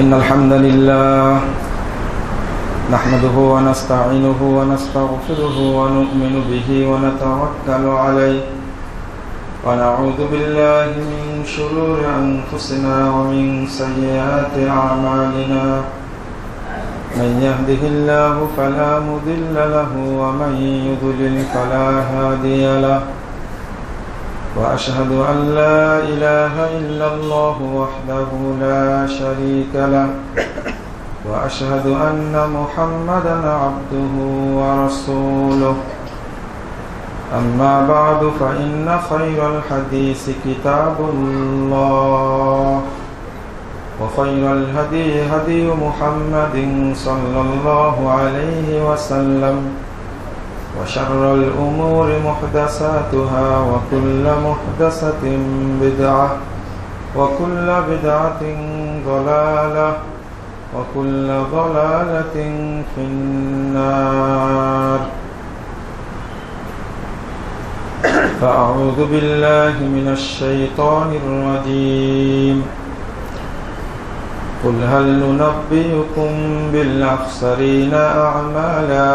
إن الحمد لله نحمده ونستعينه ونستغفره ونؤمن به ونتوكل عليه ونعوذ بالله من شرور أنفسنا ومن سيئات أعمالنا من يهده الله فلا مضل له ومن يضلل فلا هادي له وأشهد أن لا إله إلا الله وحده لا شريك له وأشهد أن محمدا عبده ورسوله أما بعد فإن خير الحديث كتاب الله وخير الهدي هدي محمد صلى الله عليه وسلم وشر الأمور محدثاتها وكل محدثة بدعة وكل بدعة ضلالة وكل ضلالة في النار فأعوذ بالله من الشيطان الرجيم قل هل ننبئكم بالأخسرين أعمالا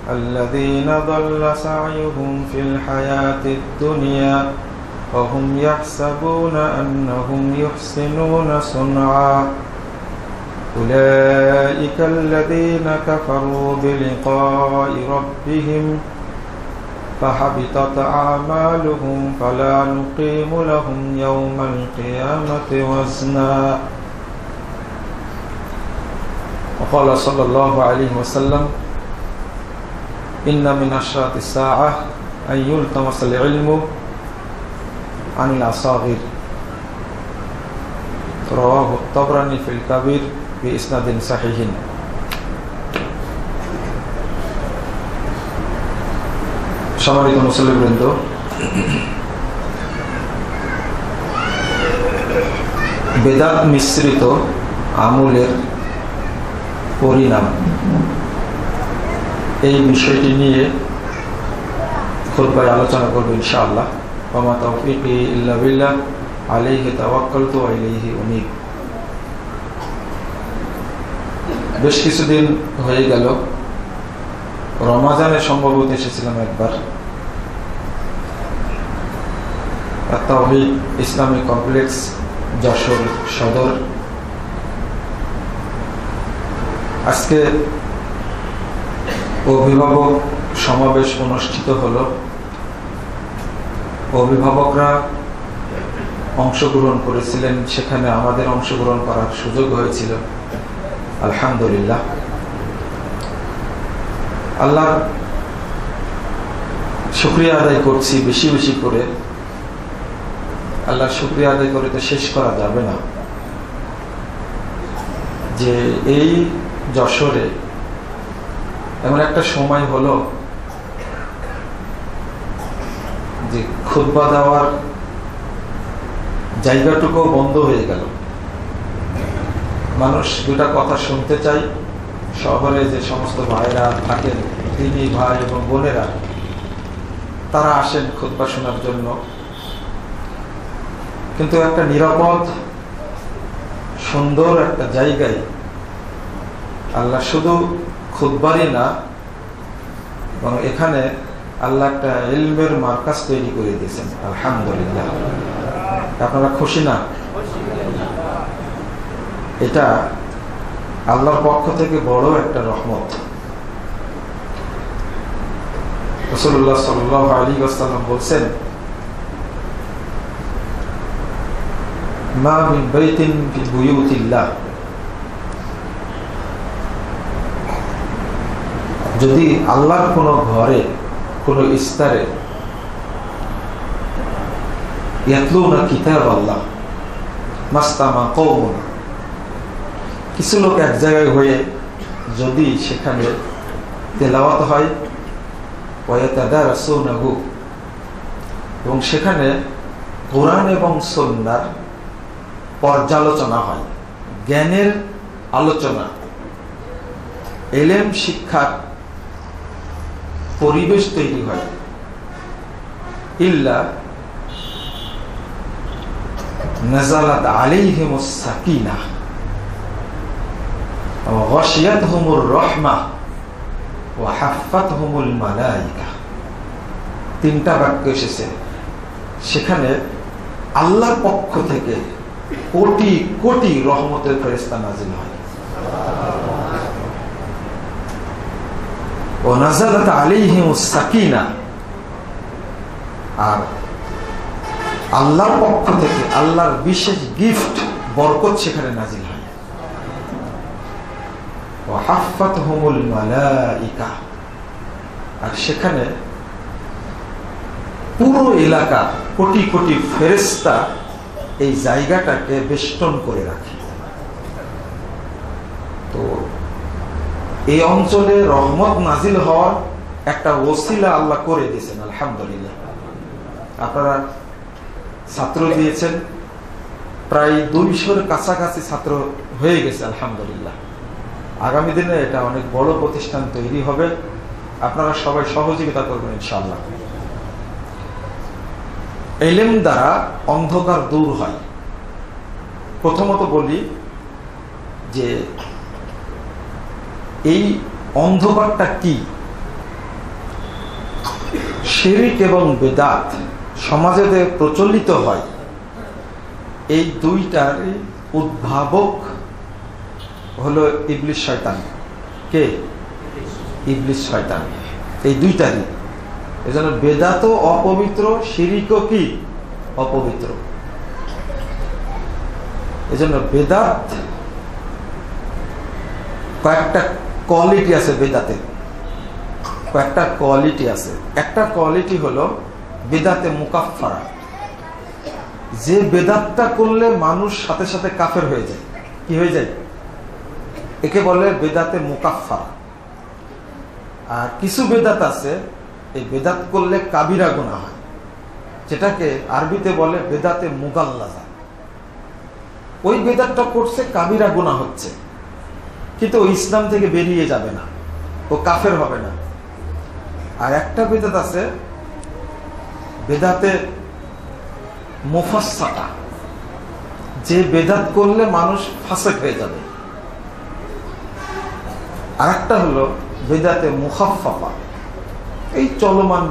الذين ضل سعيهم في الحياة الدنيا وهم يحسبون أنهم يحسنون صنعا أولئك الذين كفروا بلقاء ربهم فحبطت أعمالهم فلا نقيم لهم يوم القيامة وزنا وقال صلى الله عليه وسلم إن من أشراط الساعة أن يلتمس العلم عن الأصاغر رواه الطبراني في الكبير بإسناد صحيح সম্মানিত মুসলিমবৃন্দ, বেদাত মিশ্রিত আমলের পরিণাম এই বিষয়টি নিয়ে খুতবায় আলোচনা করব ইনশাআল্লাহ। ওয়া মা তাওফীকি ইল্লা বিল্লাহ আলাইহি তাওয়াক্কালতু ওয়া ইলাইহি উনীব। বেশ কিছুদিন হয়ে গেল, রমজানে সম্ভবত এসেছিলাম একবার তাওহীদ ইসলামী কমপ্লেক্স যশোর সদর। আজকে অভিভাবক সমাবেশ অনুষ্ঠিত হলো। অভিভাবকরা অংশগ্রহণ করেছিলেন, সেখানে আমাদের অংশগ্রহণ করার সুযোগ হয়েছিল। আলহামদুলিল্লাহ, আল্লাহর শুকরিয়া আদায় করছি বেশি বেশি করে। আল্লাহর শুকরিয়া আদায় করে তো শেষ করা যাবে না যে এই যশোরে এমন একটা সময় হলো যে খুতবা দেওয়ার জায়গাটুকু বন্ধ হয়ে গেল। মানুষ দুটা কথা শুনতে চাই। শহরে যে সমস্ত ভাইরা থাকেন, তিনি ভাই এবং বোনেরা, তারা আসেন খুতবা শোনার জন্য, কিন্তু একটা নিরাপদ সুন্দর একটা জায়গায় আল্লাহ শুধু খুতবারই না, এবং এখানে আল্লাহ একটা ইলমের মার্কাজ তৈরি করে দিয়েছেন। আলহামদুলিল্লাহ, আপনারা খুশি না? এটা আল্লাহর পক্ষ থেকে বড় একটা রহমত। রাসূলুল্লাহ সাল্লাল্লাহু আলাইহি ওয়াসাল্লাম বলেন, মা মিন বাইতিন ফি বুয়ুতিল্লাহ, যদি আল্লাহর কোন ঘরে কোন স্তরে ইয়াতলুনা কিতাব আল্লাহ মাস্তামা কওমুন, কিছু লোক এক জায়গায় হয়ে যদি সেখানে তেলাওয়াত হয়, ওয়ায়াতাদারাসুনাহু, এবং সেখানে কোরআন এবং সুন্নাহর পর্যালোচনা হয়, জ্ঞানের আলোচনা, ইলম শিক্ষার পরিবেশ তৈরি হয়, ইল্লা নাযালাত আলাইহিমুস সাকিনাহ, গাশিয়াতহুমুর রাহমাহ ওয়া হাফফাতহুমুল মালায়েকা। তিনটা বাক্য এসেছে, সেখানে আল্লাহর পক্ষ থেকে কোটি কোটি রহমতের ফেরেশতা নাজিল হয়। ওয়া নাযালাত আলাইহিমুস সাকিনা, আর আল্লাহর পক্ষ থেকে আল্লাহর বিশেষ গিফট বরকত সেখানে নাজিল হয়। ওয়া হাফফাতহুমুল মালায়েকা, আর সেখানে পুরো এলাকা কোটি কোটি ফেরেশতা এই জায়গাটাকে বেষ্টন করে রাখে। তো এই অঞ্চলে রহমত নাজিল হওয়ার একটা ওসিলা আল্লাহ করে দিয়েছেন, আলহামদুলিল্লাহ। আপনারা ছাত্র দিয়েছেন, প্রায় 200-এর কাছাকাছি ছাত্র হয়ে গেছে, আলহামদুলিল্লাহ। আগামী দিনে এটা অনেক বড় প্রতিষ্ঠান তৈরি হবে, আপনারা সবাই সহযোগিতা করবেন ইনশাআল্লাহ। ইলম দ্বারা অন্ধকার দূর হয়। প্রথমত বলি যে এই অন্ধকারটা কি? শিরক এবং বিদআত সমাজে যে প্রচলিত হয়, এই দুইটার উদ্ভাবক হলো ইবলিস শয়তান। কে? ইবলিস শয়তান। এই দুইটারই, এজন্য বেদাতও অপবিত্র, শিরকও কি? অপবিত্র। এজন্য বেদাত কয়েকটা কোয়ালিটি আছে, বেদাতে কয়েকটা কোয়ালিটি আছে। একটা কোয়ালিটি হলো বেদাতে মুকাফফারা, যে বেদাতটা করলে মানুষ সাথে সাথে কাফের হয়ে যায়। কি হয়ে যায়? একে বলে বেদাতে মুকাফফারা। আর কিছু বেদাত আছে, এই বেদাত করলে কাবিরা গুনাহ হয়, যেটাকে আরবিতে বলে বেদাতে মুগাল্লাজা। ওই বেদাতটা করছে, কাবিরা গুনাহ হচ্ছে, কিন্তু ও ইসলাম থেকে বেরিয়ে যাবে না, ও কাফের হবে না। আর একটা বেদাত আছে বেদাতে মুফাসসাকা, যে বেদাত করলে মানুষ ফাসিক হয়ে যাবে। আর একটা হলো বেদাতে মুখাফফা, এই চলমান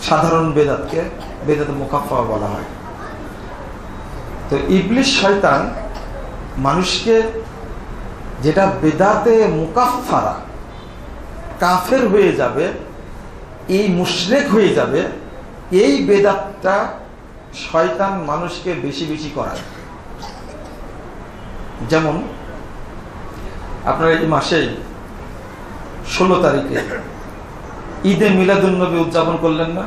সাধারণ বেদাতকে বেদাতে মুখাফফা বলা হয়। তো ইবলিস শয়তান মানুষকে যেটা বেদাতে মুকাফফারা, কাফের হয়ে যাবে, এই মুশরিক হয়ে যাবে, এই বেদাতটা শয়তান মানুষকে বেশি বেশি করায়। যেমন আপনারা এই মাসেই 16 তারিখে ঈদে মিলাদুন্নবী উদযাপন করলেন না?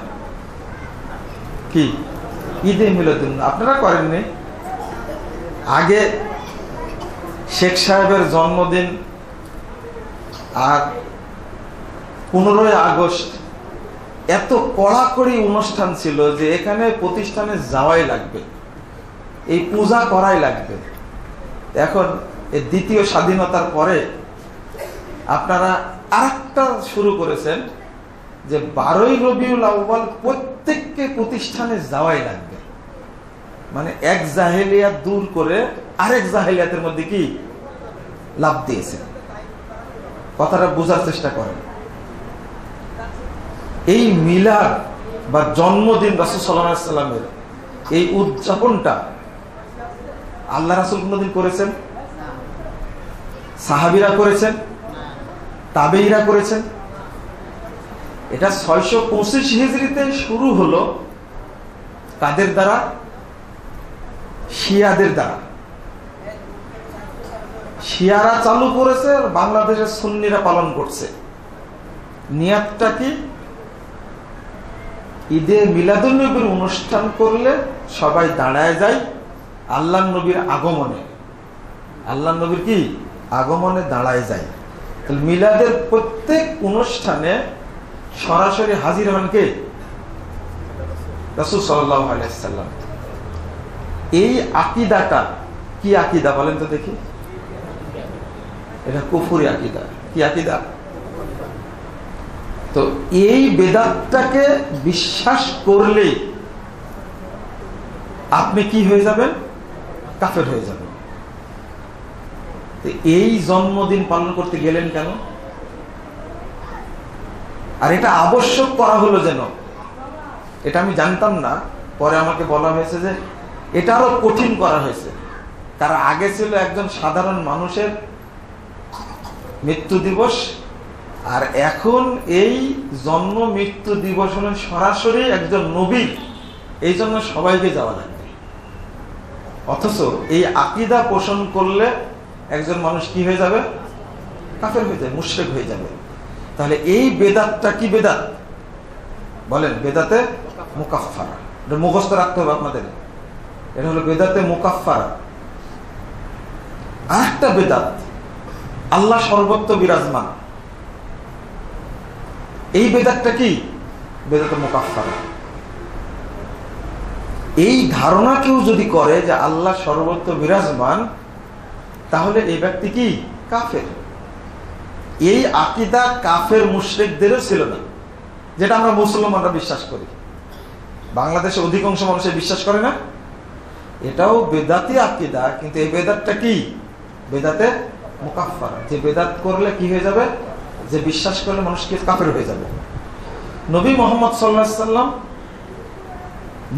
কি ঈদে মিলাদুন্নবী আপনারা করেননি? আগে শেখ সাহেবের জন্মদিন আর 15ই আগস্ট এত কড়াকড়ি অনুষ্ঠান ছিল যে এখানে প্রতিষ্ঠানে যাওয়াই লাগবে, এই পূজা করাই লাগবে। এখন এই দ্বিতীয় স্বাধীনতার পরে আপনারা আরেকটা শুরু করেছেন যে 12ই রবিউল আউয়াল প্রত্যেককে প্রতিষ্ঠানে যাওয়াই লাগবে। মানে এক জাহেলিয়াত দূর করে আরেক জাহেলিয়াতের মধ্যে কি লাভ দিয়েছে। কথাটা বোঝার চেষ্টা করেন। এই মিলাদ বা জন্মদিন রাসূল সাল্লাল্লাহু আলাইহি ওয়াসাল্লামের এই উদযাপনটা আল্লাহ রাসূল কোনদিন করেছেন? সাহাবীরা করেছেন? তাবেঈরা করেছেন? এটা 625 হিজরিতে শুরু হলো। কাদের দ্বারা? শিয়াদের দ্বারা। শিয়ারা চালু করেছে আর বাংলাদেশের সুন্নিরা পালন করছে। নিয়াতটা কি? ঈদে মিলাদুন্নবীর অনুষ্ঠান করলে সবাই দাঁড়ায় যায় আল্লাহর নবীর আগমনে। আল্লাহর নবীর কি আগমনে দাঁড়ায় যায়। মিলাদের প্রত্যেক অনুষ্ঠানে সরাসরি হাজির হন কে? রাসূল সাল্লাল্লাহু আলাইহি ওয়াসাল্লাম। এই আকীদাটা কি আকীদা বলেন তো দেখি? এটা কুফরি আকীদা। কি আকীদা? তো এই বেদাতটাকে বিশ্বাস করলে আপনি কি হয়ে যাবেন? কাফের হয়ে যাবেন। এই জন্মদিন পালন করতে গেলেন কেন? আর এটা আবশ্যক করা হলো যেন, এটা আমি জানতাম না, পরে আমাকে বলা হয়েছে যে এটা আরো কঠিন করা হয়েছে। তার আগে ছিল একজন সাধারণ মানুষের মৃত্যু দিবস, আর এখন এই জন্ম মৃত্যু দিবস হলেন সরাসরি একজন নবীর, এই জন্য সবাইকে যাওয়া লাগবে। অথচ এই আকীদা পোষণ করলে একজন মানুষ কি হয়ে যাবে? কাফের হয়ে যাবে, মুশরিক হয়ে যাবে। তাহলে এই বেদাতটা কি বেদাত বলেন? বেদাতে মুকাফফারা। এটা মুখস্থ রাখতে হবে আপনাদের। এটা হলো বেদাতে মুকাফফারা। আর একটা বেদাত, আল্লাহ সর্বত্র বিরাজমান, এই বেদাতটা কি? বেদাতে মুকাফফারা। এই ধারণা কেউ যদি করে যে আল্লাহ সর্বত্র বিরাজমান, তাহলে এই ব্যক্তি কি? কাফের। এই আকীদা কাফের মুশরিকদেরও ছিল না, যেটা আমরা মুসলমানরা বিশ্বাস করি। বাংলাদেশে অধিকাংশ মানুষের বিশ্বাস করে না। এটাও বেদাতি আকীদা, কিন্তু এই বেদাতটা কি? বেদাতে মুকাফফারা। যে বেদাত করলে কি হয়ে যাবে? যে বিশ্বাস করলে মানুষ কি? কাফের হয়ে যাবে। নবী মুহাম্মদ সাল্লাল্লাহু আলাইহি সাল্লাম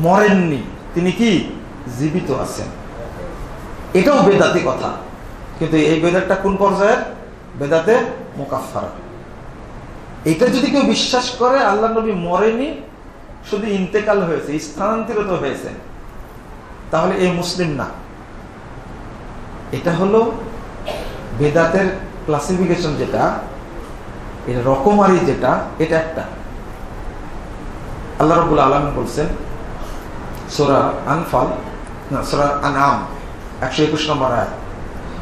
মরেননি, তিনি কি? জীবিত আছেন। এটাও বেদাতি কথা, কিন্তু এই বেদাতটা কোন পর্যায়ের? বেদাতে মুকাফফারা। এটা যদি কেউ বিশ্বাস করে আল্লাহ নবী মরেনি, শুধু ইন্তেকাল হয়েছে, স্থানান্তরিত হয়েছে, তাহলে এই মুসলিম না। এটা হলো বেদাতের ক্লাসিফিকেশন, যেটা এটা রকমারি, যেটা এটা একটা। আল্লাহ রাব্বুল আলামিন বলছেন সূরা আনফাল, না সূরা আনআম 121 নম্বর আয়াত,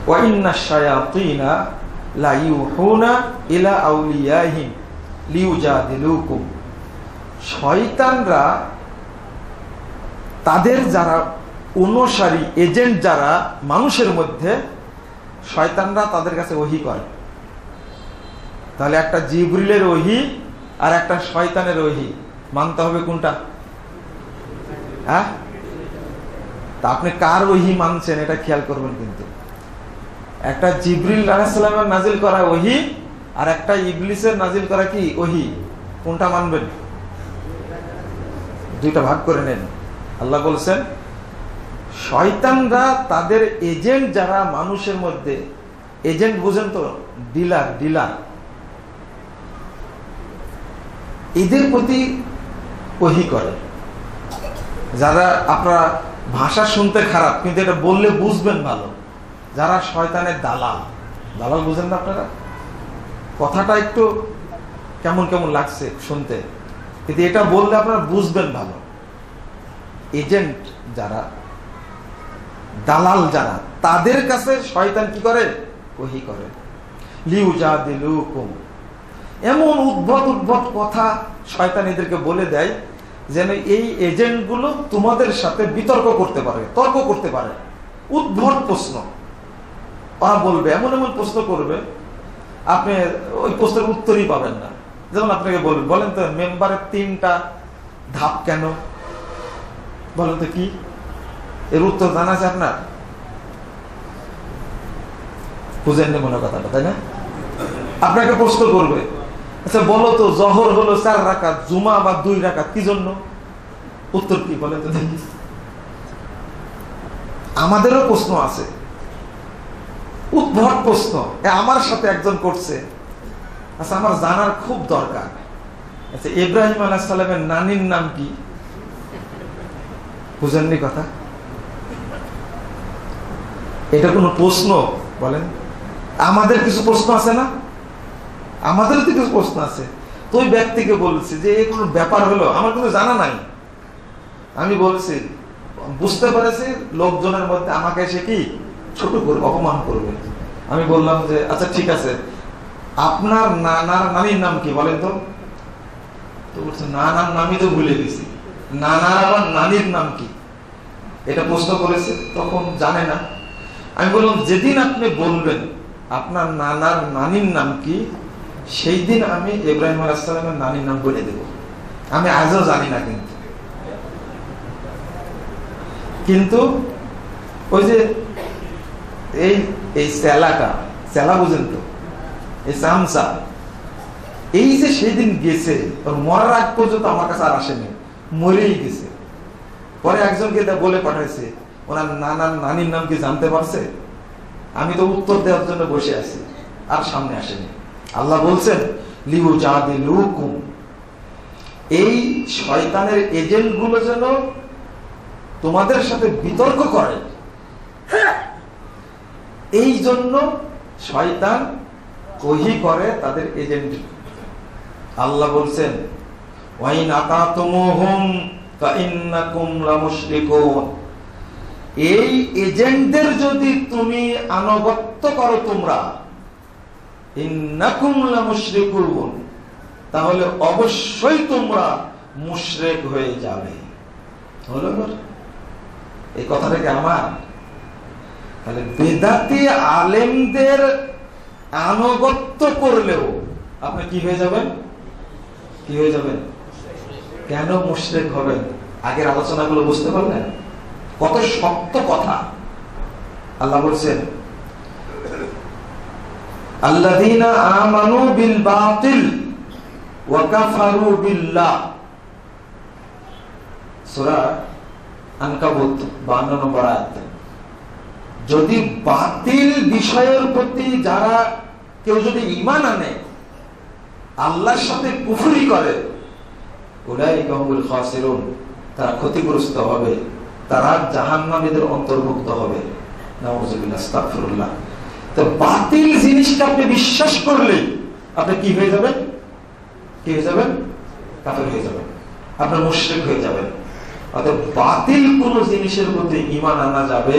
ওয়া ইন্নাশ শায়াতিনা লা ইউহুনা ইলা আউলিয়াহিম লিউজাদিলুকুম। শয়তানরা তাদের যারা অনুসারী, এজেন্ট যারা মানুষের মধ্যে, শয়তানরা তাদের কাছে ওহী করে। তাহলে একটা জিবরিলের ওহী আর একটা শয়তানের ওহী মানতে হবে কোনটা? হ্যাঁ, তা আপনি কার ওহী মানছেন এটা খেয়াল করবেন। কিন্তু একটা জিবরিল আলাইহিস সালামের নাজিল করা ওহী আর একটা ইবলিসের নাজিল করা কি ওহী, কোনটা মানবেন? দুইটা ভাগ করে নেন। আল্লাহ বলছেন শয়তানরা তাদের এজেন্ট যারা মানুষের মধ্যে, এজেন্ট বুঝেন তো? ডিলার, এদের প্রতি ওহী করে। যারা আপনারা ভাষা শুনতে খারাপ, কিন্তু এটা বললে বুঝবেন ভালো, যারা শয়তানের দালাল বুঝেন না আপনারা? কথাটা একটু কেমন কেমন লাগছে শুনতে, কিন্তু এটা বললে আপনারা বুঝবেন ভালো। এজেন্ট যারা, দালাল যারা, তাদের কাছে শয়তান কি করে? ওহী করে। লিউজাদিলুকুম, এমন উদ্ভট কথা শয়তান এদেরকে বলে দেয় যেন এই এজেন্টগুলো তোমাদের সাথে বিতর্ক করতে পারে, তর্ক করতে পারে। উদ্ভট প্রশ্ন ওরা বলবে, এমন প্রশ্ন করবে, আপনি ওই প্রশ্নের উত্তরই পাবেন না। যেমন আপনাকে বলেন তো মেম্বারের 3টা ধাপ কেন? বলেন তো কি? এর উত্তর জানা আছে আপনার? বুঝেন না মনে কথাটা, তাই না? আপনাকে প্রশ্ন করবে, আচ্ছা বলো তো জহর হলো 4 রাকাত, জুমা বা 2 রাকাত, কি জন্য? উত্তর কি বলেন তো দেখি? আমাদেরও প্রশ্ন আছে, উদ্ভট প্রশ্ন। আমার সাথে একজন করছে, আচ্ছা আমার জানার খুব দরকার, আচ্ছা ইব্রাহিম আলাইহিস সালামের নানির নাম কি? বুঝেননি কথা? এটা কোনো প্রশ্ন বলেন? আমাদের কিছু প্রশ্ন আছে না? আমাদেরও তো কিছু প্রশ্ন আছে। তো ওই ব্যক্তিকে বলছি যে এই কোনো ব্যাপার হলো, আমার কিন্তু জানা নাই। আমি বলছি, বুঝতে পেরেছি লোকজনের মধ্যে আমাকে এসে কি ছোট করবে, অপমান করবে। আমি বললাম যে আচ্ছা ঠিক আছে, আপনার নানির নাম কি বলেন তো? তো বলছে নানার নামই তো ভুলে গেছি, নানার আবার নানির নাম কি? এটা প্রশ্ন করেছে, তখন জানে না। আমি বললাম যেদিন আপনি বলবেন আপনার নানার নানির নাম কি, সেই দিন আমি ইব্রাহিম আলাইহিস সালামের নানির নাম বলে দেব। আমি আজও জানি না। কিন্তু ওই যে এই এই চেলা বুঝেন তো, এই চামচা, এই যে সেদিন গেছে, ওর মরার আগ পর্যন্ত আমার কাছে আর আসেনি, মরেই গেছে। পরে একজনকে বলে পাঠাইছে, ওনার নানির নাম কি জানতে পারছে? আমি তো উত্তর দেওয়ার জন্য বসে আছি, আর সামনে আসেনি। আল্লাহ বলছেন লিউজাদিলুকুম, এই শয়তানের এজেন্ট গুলো যেন তোমাদের সাথে বিতর্ক করে, এই জন্য শয়তান ওহী করে তাদের এজেন্ট। আল্লাহ বলছেন ওয়াইন আতাতুমুহুম ফাইন্নাকুম লামুশরিকুন, এই এজেন্টদের যদি তুমি আনুগত্য করো, তোমরা ইন্নাকুম লামুশরিকুন, তাহলে অবশ্যই তোমরা মুশরিক হয়ে যাবে। হলো এই কথাটা কি আমার? তাহলে বেদাতি আলেমদের আনুগত্য করলেও আপনি কি হয়ে যাবেন? কি হয়ে যাবেন? কেন মুশরিক হবেন? আগের আলোচনাগুলো বুঝতে পারলেন? কত শক্ত কথা। আল্লাহ বলছেন আল্লাযীনা আমানু বিল বাতিল ওয়া কাফারু বিল্লাহ, সূরা আনকাবুত 52 নম্বর আয়াত। যদি বাতিল বিষয়ের প্রতি যারা কেউ যদি ঈমান আনে, আল্লাহর সাথে কুফরি করে, উলাইকা হুমুল খাসিরুন, তারা ক্ষতিগ্রস্ত হবে, তারা জাহান্নামীদের অন্তর্ভুক্ত হবে। নাউযুবিল্লাহ, আস্তাগফিরুল্লাহ। তো বাতিল জিনিসটা আপনি বিশ্বাস করলে আপনি কি হয়ে যাবেন? কি হয়ে যাবেন? কাফের হয়ে যাবেন, আপনার মুশরিক হয়ে যাবেন। অর্থাৎ বাতিল কোন জিনিসের প্রতি ঈমান আনা যাবে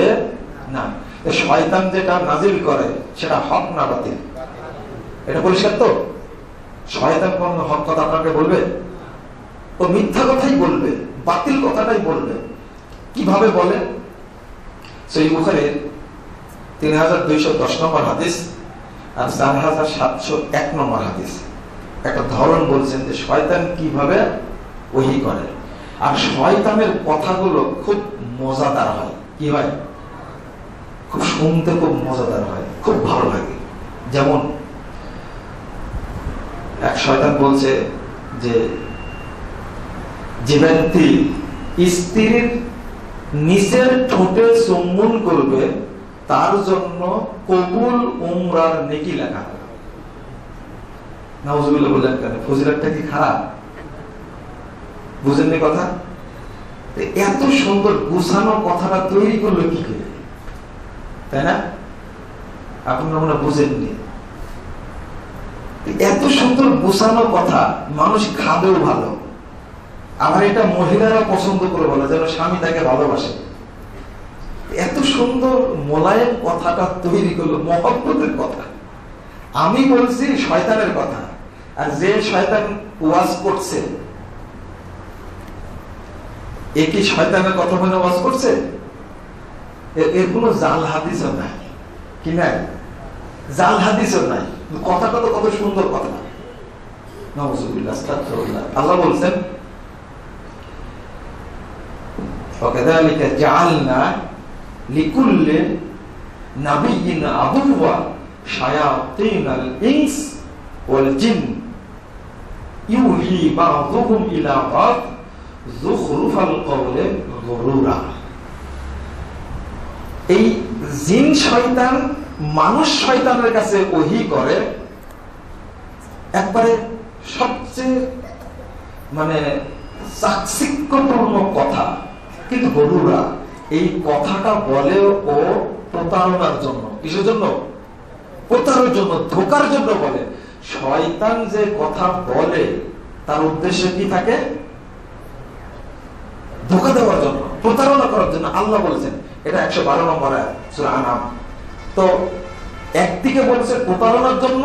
না। শয়তান যেটা নাজিল করে সেটা হক না বাতিল, এটা পরিষ্কার তো? শয়তান কোন হক কথা আপনাকে বলবে? ও মিথ্যা কথাই বলবে, বাতিল কথাটাই বলবে। কিভাবে বলে? সহিহ বুখারীর 3210 নম্বর হাদিস আর 4701 নম্বর হাদিস একটা ধরন বলছেন যে শয়তান কিভাবে ওহী করে। আর শয়তানের কথাগুলো খুব মজাদার হয়। কি হয়? খুব শুনতে খুব মজাদার হয়, খুব ভালো লাগে। যেমন এক শয়তান বলছে যে ব্যক্তি স্ত্রীর নিচের ঠোঁটে চুম্বন করবে তার জন্য কবুল উমরার নেকি লেখা। নাউযুবিল্লাহ বললেন কেন? ফজিলতটা কি খারাপ? বুঝেননি কথা? এত সুন্দর গুছানো কথাটা তৈরি করলো কি করে, তাই না? আপনারা মনে বুঝেননি। এত সুন্দর গুছানো কথা মানুষ খাবেও ভালো, আবার এটা মহিলারা পছন্দ করে বলে যেন স্বামী তাকে ভালোবাসে। এত সুন্দর মোলায়েম কথাটা তৈরি করলো, মহব্বতের কথা। আমি বলছি শয়তানের কথা, আর যে শয়তান ওয়াজ করছে এ কি শয়তানের কথা মনে ওয়াজ করছে? এর কোনো জাল হাদিসও নাই, কি নাই? জাল হাদিসও নাই, কথাটা তো কত সুন্দর কথা। নাউযুবিল্লাহ, আস্তাগফিরুল্লাহ। আল্লাহ বলছেন ওয়াকাযালিকা জাআলনা লিকুল্লি নাবিয়্যিন আদুওয়া শায়াতিনাল ইনস ওয়াল জিন ইউহি বা'যুহুম ইলা বা'দ যুখরুফাল কওলি গুরুরা। এই জিন শয়তান মানুষ শয়তানের কাছে ওহী করে একবারে সবচেয়ে চাকচিক্যপূর্ণ কথা, কিন্তু গরুরা এই কথাটা বলে ও প্রতারণার জন্য। কিসের জন্য? প্রতারণার জন্য, ধোকার জন্য বলে। শয়তান যে কথা বলে তার উদ্দেশ্য কি থাকে? ধোকা দেওয়ার জন্য, প্রতারণা করার জন্য। আল্লাহ বলেছেন এটা 112 নম্বর সূরা আনাম। তো একদিকে বলছে প্রতারণার জন্য,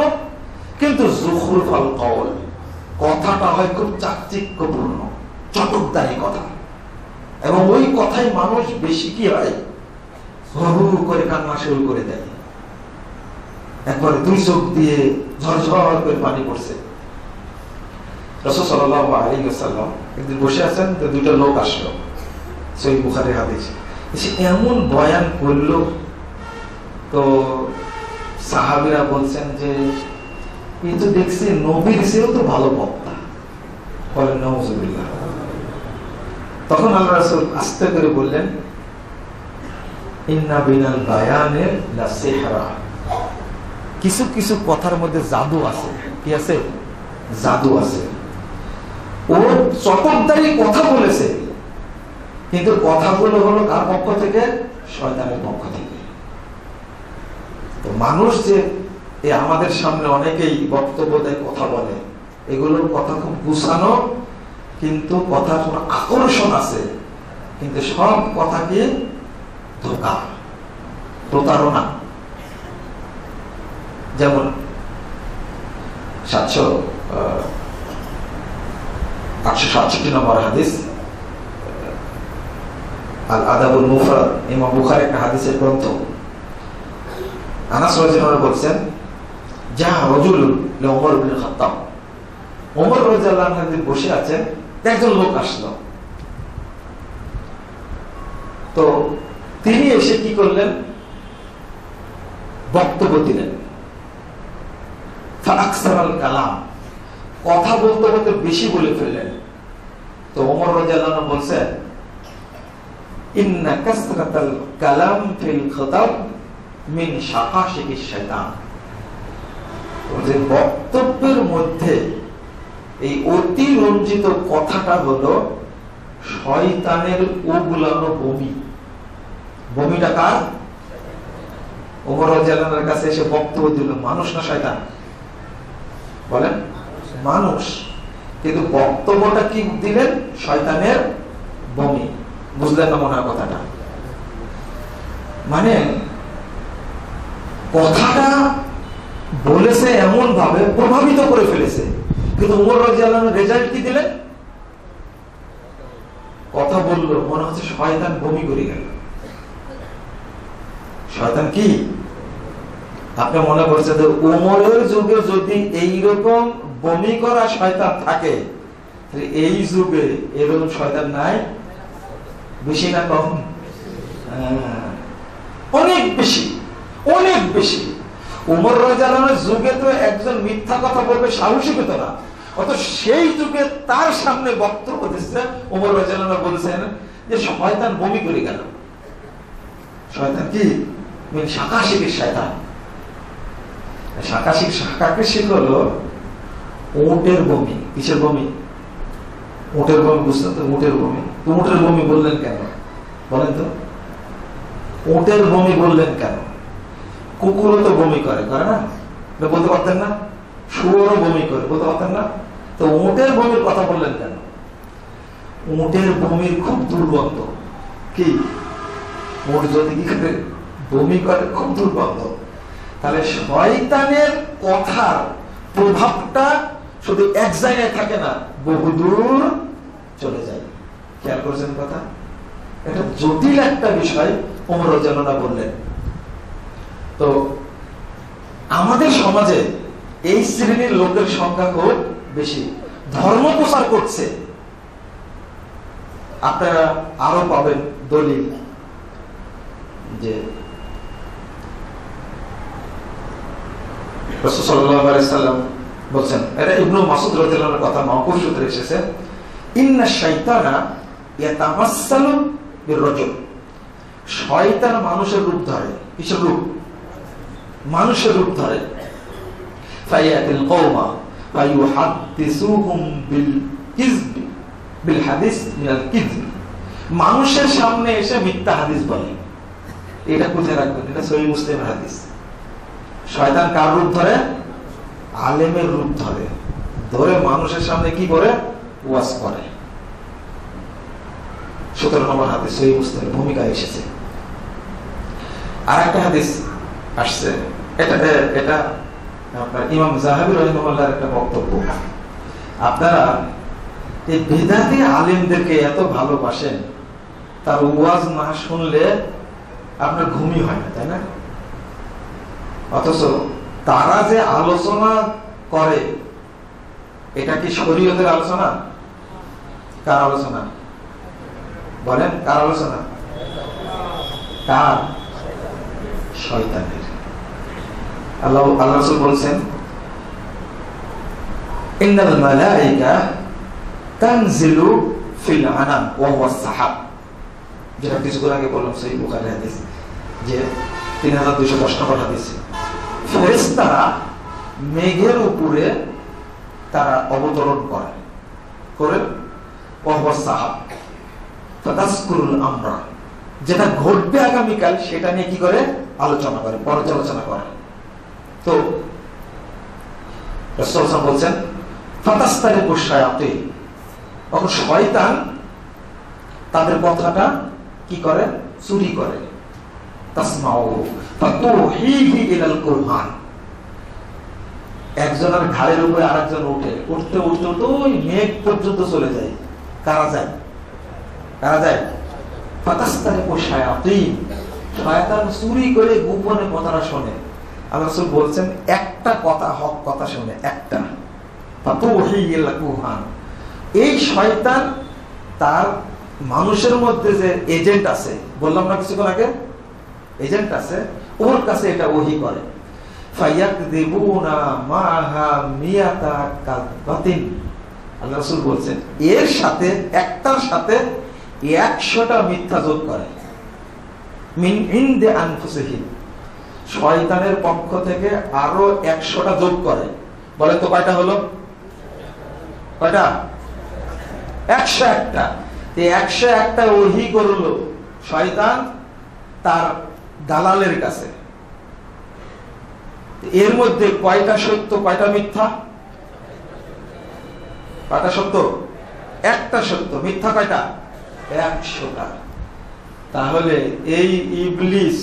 কিন্তু যুখরুফাল কওল, কথাটা হয় খুব চাকচিক্যপূর্ণ, চটকদারি কথা, এবং ওই কথাই মানুষ বেশি কি হয় হু করে কান্না শুরু করে দেয়। একবারে দুই চোখ দিয়ে ঝরঝর করে পানি পড়ছে। রাসূল সাল্লাল্লাহু আলাইহি ওয়াসাল্লাম একদিন বসে আছেন, তো দুটো লোক আসলো, সহিহ বুখারীর হাদিস। এসে এমন বয়ান করলো তো সাহাবীরা বলছেন যে কিন্তু দেখছি নবীর চেয়েও তো ভালো বক্তা, বলেন নাউজুবিল্লাহ। তখন আল্লাহ রাসূল আস্তে করে বললেন, ইন্না বিনাল বায়ানে লা সিহরা, কিছু কিছু কথার মধ্যে জাদু আছে। কি আছে? জাদু আছে। ও চটকদারি কথা বলেছে, কিন্তু কথাগুলো হলো কার পক্ষ থেকে? শয়তানের পক্ষ থেকে। তো মানুষ যে আমাদের সামনে অনেকেই বক্তব্য দেয়, কথা বলে, এগুলোর কথা খুব গুছানো, কিন্তু কথার কোনো আকর্ষণ আছে, কিন্তু সব কথা কি? ধোঁকা, প্রতারণা। যেমন 867 নম্বর হাদিস, আল আদাবুল মুফরাদ, ইমাম বুখারী একটা হাদিসের গ্রন্থ। আনাস রাদিয়াল্লাহু বলছেন, যা রাজুল লিউমর ইবনে খাত্তাব, ওমর রাদিয়াল্লাহু আনহু বসে আছেন, একজন লোক আসলো। তো তিনি এসে কি করলেন? বক্তব্য দিলেন। ফাকসারাল কালাম, কথা বলতে বলতে বেশি বলে ফেললেন। তো ওমর রাদিয়াল্লাহু আনহু বলছেন, ইন্না কাসরাতাল কালাম ফিল খিতাব মিন শাকাশিকিশ শাইতান, যে বক্তব্যের মধ্যে এই অতিরঞ্জিত কথাটা হলো শয়তানের উগলানো বমি। বমিটা কার? ওমর রাদিয়াল্লাহু আনহুর কাছে এসে বক্তব্য দিল, মানুষ না শয়তান? বলেন মানুষ, কিন্তু বক্তব্যটা কি দিলেন? শয়তানের বমি। বুঝলেন না মনে হয় কথাটা? মানে কথাটা বলেছে এমন ভাবে প্রভাবিত করে ফেলেছে, কিন্তু ওমর রাদিয়াল্লাহু আনহু রেজাল্ট কি দিলেন? কথা বললো, মনে হচ্ছে শয়তান বমি করে গেল। শয়তান কি? আপনি মনে করছেন যে ওমরের যুগে যদি এইরকম বমি করা শয়তান থাকে, এই যুগে এরকম শয়তান নাই? বেশি না কম? অনেক বেশি, অনেক বেশি। ওমর রাদিয়াল্লাহু আনহুর যুগে তো একজন মিথ্যা কথা বলবে সাহসী পেত না, অত সেই যুগে তার সামনে বক্তব্য দিচ্ছে, ওমর রাদিয়াল্লাহু আনহু বলছেন যে শয়তান বমি করে গেল। শয়তান কি? মিন শাকাশিকিশ শয়তান। শাকাশিক হলো উটের বমি। কিসের বমি? উটের বমি। বুঝতেন তো? উটের বমি। উটের বমি বললেন কেন? বলেন তো, উটের বমি বললেন কেন? কুকুরও তো বমি করে, করে না? বলতে পারতেন না? শুয়োরও বমি করে, বলতে পারতেন না? তো উটের বমির কথা বললেন কেন? উটের বমির খুব দুর্গন্ধ। কি? উট যদি কি করে বমি করে, খুব দুর্গন্ধ। তাহলে শয়তানের কথার প্রভাবটা শুধু এক জায়গায় থাকে না, বহুদূর চলে যায়। খেয়াল করেছেন কথা? এটা জটিল একটা বিষয় ওমর রাদিয়াল্লাহু আনহু বললেন। তো আমাদের সমাজে এই শ্রেণীর লোকের সংখ্যা খুব বেশি, ধর্ম প্রচার করছে। আপনারা আরো পাবেন দলিল, যে রাসূল সাল্লাল্লাহু আলাইহি সাল্লাম বলেন, এটা ইবনে মাসউদ রাদিয়াল্লাহু আনহুর কথা, মাওকুফ সূত্রে এসেছে, ইন্না শাইতানা ইয়াতামাসসালু বির-রাজুল, শয়তান মানুষের রূপ ধরে। কিসের রূপ? মানুষের রূপ ধরে। ফায়াতিল কওমা ফায়ুহাদ্দিসুহুম বিল কিযব, বিল হাদিস মিনাল কিযব, মানুষের সামনে এসে মিথ্যা হাদিস বলে। এটা কোথায় রাখবেন? এটা সহিহ মুসলিমের হাদিস। শয়তান কার রূপ ধরে? আলেমের রূপ ধরে, ধরে মানুষের সামনে কি করে? ওয়াজ করে। 17 নম্বর হাদিস সহিহ মুসলিমের ভূমিকা এসেছে। আর একটা হাদিস আসছে, এটা আপনার ইমাম যাহাবী রাহিমাহুল্লাহর একটা বক্তব্য। আপনারা এই বিদআতি আলেমদেরকে এত ভালোবাসেন, তার ওয়াজ না শুনলে আপনার ঘুমই হয় না, তাই না? অথচ তারা যে আলোচনা করে, এটা কি শরীয়তের আলোচনা? কার আলোচনা? বলেন, কার আলোচনা? কার? শয়তানের। আল্লাহ রাসূল বলেছেন ইন্নাল মালাইকা তানজিলু ফিল আনাম ওয়া হুয়া সাহাব, যেটা কিছুক্ষণ আগে বললাম সহিহ বুখারী হাদিস, যে 3210 নম্বর হাদিস। ফেরেশতারা মেঘের উপরে তারা অবতরণ করে ওয়া হুয়া সাহাব ফাতাসকুরুল আমরা, যেটা ঘটবে আগামীকাল সেটা নিয়ে কি করে আলোচনা করে, পর্যালোচনা করে। তো রাসূল বলছেন ফাতাস্তারিকু শায়াতিন, তখন শয়তান তাদের কথাটা কি করে, চুরি করে। তাসমাউ ফাতুহিহি ইলাল কুরআন, একজনের ঘাড়ের উপরে আরেকজন উঠতে ওই মেঘ পর্যন্ত চলে যায়। কারা যায়? ফাতাস্তারিকু শায়াতিন, শয়তান চুরি করে গোপনে কথাটা শোনে। আল্লাহ রাসূল বলছেন একটা কথা, হক কথা শুনে একটা, ফাতুহিহি ইলাল কুরআন। এই শয়তান তার মানুষের মধ্যে যে এজেন্ট আছে, বললাম না কিছুক্ষণ আগে, এজেন্ট আছে, ওর কাছে এটা ওহী করে। ফায়াকযিবুনা মাহা মিয়াতা কাযবাতিন, আল্লাহ রাসূল বলছেন এর সাথে একটার সাথে 100টা মিথ্যা যোগ করে। মিন ইনদি আনফুসিহিম, শয়তানের পক্ষ থেকে আরো 100টা যোগ করে। বলেন তো কয়টা হলো? কয়টা? 101টা। 101টা ওহী করলো শয়তান তার দালালের কাছে। এর মধ্যে কয়টা সত্য কয়টা মিথ্যা? কয়টা সত্য? একটা সত্য, মিথ্যা কয়টা? 100টা। তাহলে এই ইবলিস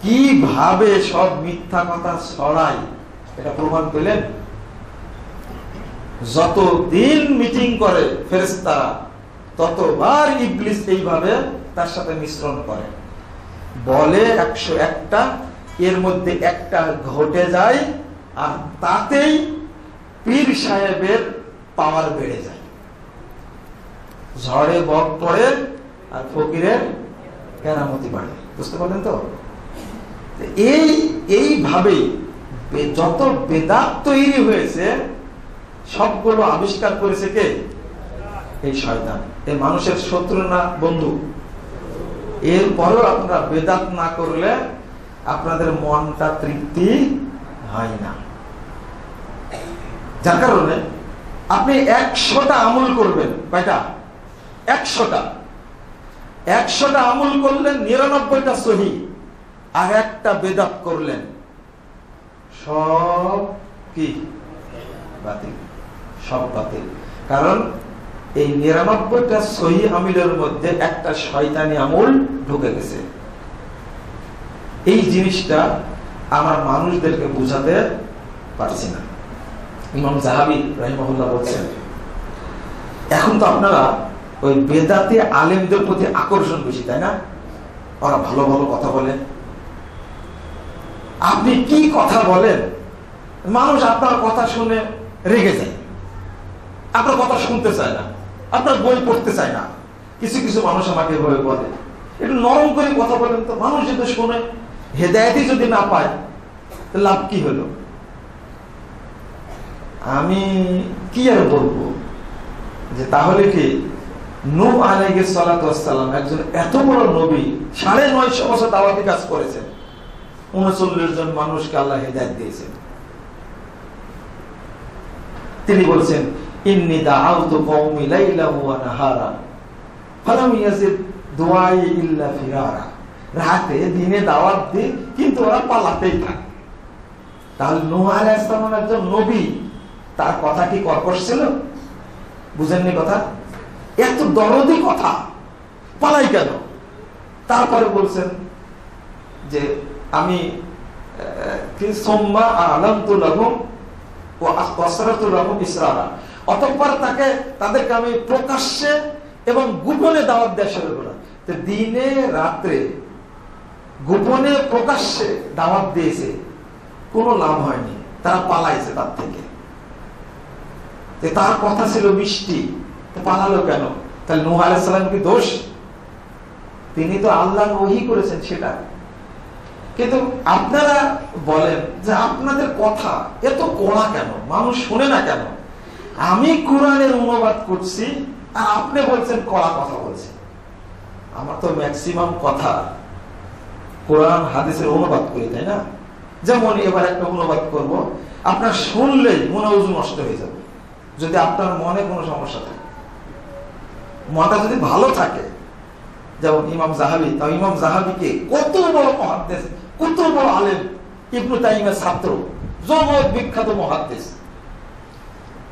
কিভাবে সব মিথ্যা কথা ছড়ায় এটা প্রমাণ পেলেন। যতদিন মিটিং করে ফেরেশতারা ততবার ইবলিস এইভাবে তার সাথে মিশ্রণ করে। বলে 101টা, এর মধ্যে একটা ঘটে যায়, আর তাতেই পীর সাহেবের পাওয়ার বেড়ে যায়। ঝড়ে বক পড়ে আর ফকিরের কেরামতি বাড়ে। বুঝতে পারলেন তো? এইভাবেই যত বেদাত তৈরি হয়েছে সবগুলো আবিষ্কার করেছে কে? এই শয়তান। এই মানুষের শত্রু না বন্ধু? এরপরেও আপনারা বেদাত না করলে আপনাদের মনটা তৃপ্তি হয় না। যার কারণে আপনি 100টা আমল করবেন। কয়টা? 100টা। 100টা আমল করলেন, 99টা সহি, আর একটা বেদাত করলেন, সব কি বাতিল, সব বাতিল। কারণ এই 99টা সহি আমলের মধ্যে একটা শয়তানি আমল ঢুকে গেছে। এই জিনিসটা আমার মানুষদেরকে বুঝাতে পারছি না। ইমাম যাহাবী রাহিমাহুল্লাহ বলছেন এখন তো আপনারা ওই বেদাতি আলেমদের প্রতি আকর্ষণ বেশি, তাই না? ওরা ভালো ভালো কথা বলে, আপনি কি কথা বলেন, মানুষ আপনার কথা শুনে রেগে যায়, আপনার কথা শুনতে চায় না, আপনার বই পড়তে চায় না। কিছু কিছু মানুষ আমাকে এভাবে বলে, একটু নরম করে কথা বলেন তো, মানুষ যদি শুনে হেদায়েতই যদি না পায় লাভ কি হলো? আমি কি আর বলবো, যে তাহলে কি নূহ আলাইহিস সালাতু ওয়াস সালাম একজন এত বড় নবী, 950 বছর দাওয়াতি কাজ করেছেন, 39 জন মানুষকে আল্লাহ হেদায়েত দিয়েছেন। তিনি বলছেন ইন্নী দাআউতু কওমি লাইলা ওয়া নাহারা ফালাম ইয়াজিদ দুআই ইল্লা ফিরারা, রাতে দিনে দাওয়াত দিই কিন্তু ওরা পালাতেই থাকে। তাহলে নূহ আলাইহিস সালাম একজন নবী, তার কথা কি কর্কশ ছিল? বুঝেননি কথা? এত দরদি কথা, পালাই কেন? তারপরে বলছেন যে আমি অতঃপর তাদেরকে আমি প্রকাশ্যে এবং গোপনে দাওয়াত দেওয়া শুরু করলাম। দিনে রাত্রে গোপনে প্রকাশ্যে দাওয়াত দিয়েছে, কোনো লাভ হয়নি, তারা পালাইছে তার থেকে। তার কথা ছিল মিষ্টি, পালালো কেন? তাহলে নূহ আলাইহিস সালাম কি দোষ? তিনি তো আল্লাহ ওহী করেছেন সেটা। কিন্তু আপনারা বলেন যে আপনাদের কথা এত কড়া কেন, মানুষ শুনে না কেন? আমি কোরআনের অনুবাদ করছি আর আপনি বলছেন কড়া কথা বলছেন। আমার তো ম্যাক্সিমাম কথা কোরআন হাদিসের অনুবাদ করি, তাই না? যেমন এবার একটা অনুবাদ করব, আপনার শুনলেই মনে উজু নষ্ট হয়ে যাবে। যদি আপনার মনে কোনো সমস্যা থাকে, মনটা যদি ভালো থাকে, যেমন ইমাম জাহাবি, তাও ইমাম জাহাবিকে কত বড় মুহাদ্দিস, কত বড় আলেম, ইবনে তাইমিয়ার ছাত্র, জগৎ বিখ্যাত মুহাদ্দিস,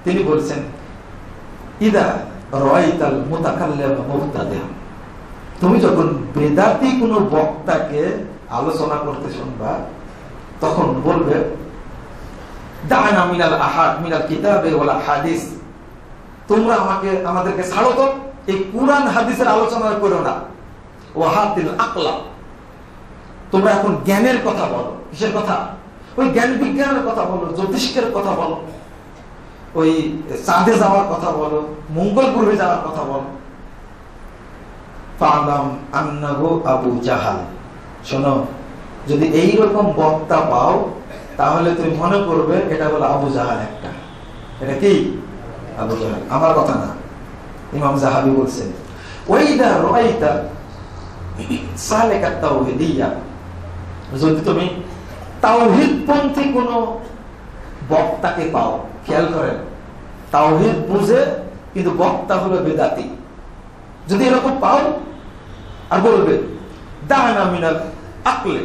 তিনি বলছেন ইদা রাআইতাল মুতাকাল্লিম মুবতাদিআ, তুমি যখন বেদাতি কোনো বক্তাকে আলোচনা করতে শুনবা তখন বলবে দানা মিনাল আহাদ মিনাল কিতাবে ওয়াল হাদিস, তোমরা আমাদেরকে ছাড়ো তো, এই কুরআন হাদিসের আলোচনা করো না। ওয়াহাতিল আকলা, তোমরা এখন জ্ঞানের কথা বলো। কিসের কথা? ওই জ্ঞান বিজ্ঞানের কথা বলো, জ্যোতিষ্কের কথা বলো, ওই চাঁদে যাওয়ার কথা বলো, মঙ্গল গ্রহে যাওয়ার কথা বলো। ফালাম আন্নাহু আবু জাহাল, শোনো, যদি এইরকম বক্তা পাও তাহলে তুমি মনে করবে এটা হলো আবু জাহাল একটা। এটা কি? আবু জাহাল। আমার কথা না, ইমাম জাহাবি বলছেন ওয়াইদা রাআইতা সালেকাত তাওহীদিয়া, যদি তুমি তাওহীদপন্থী কোন বক্তাকে পাও, খেয়াল করেন, তাওহীদ বুঝে কিন্তু বক্তা হলো বেদাতি, যদি এরকম পাও আর বলবে দানা মিনাল আকলে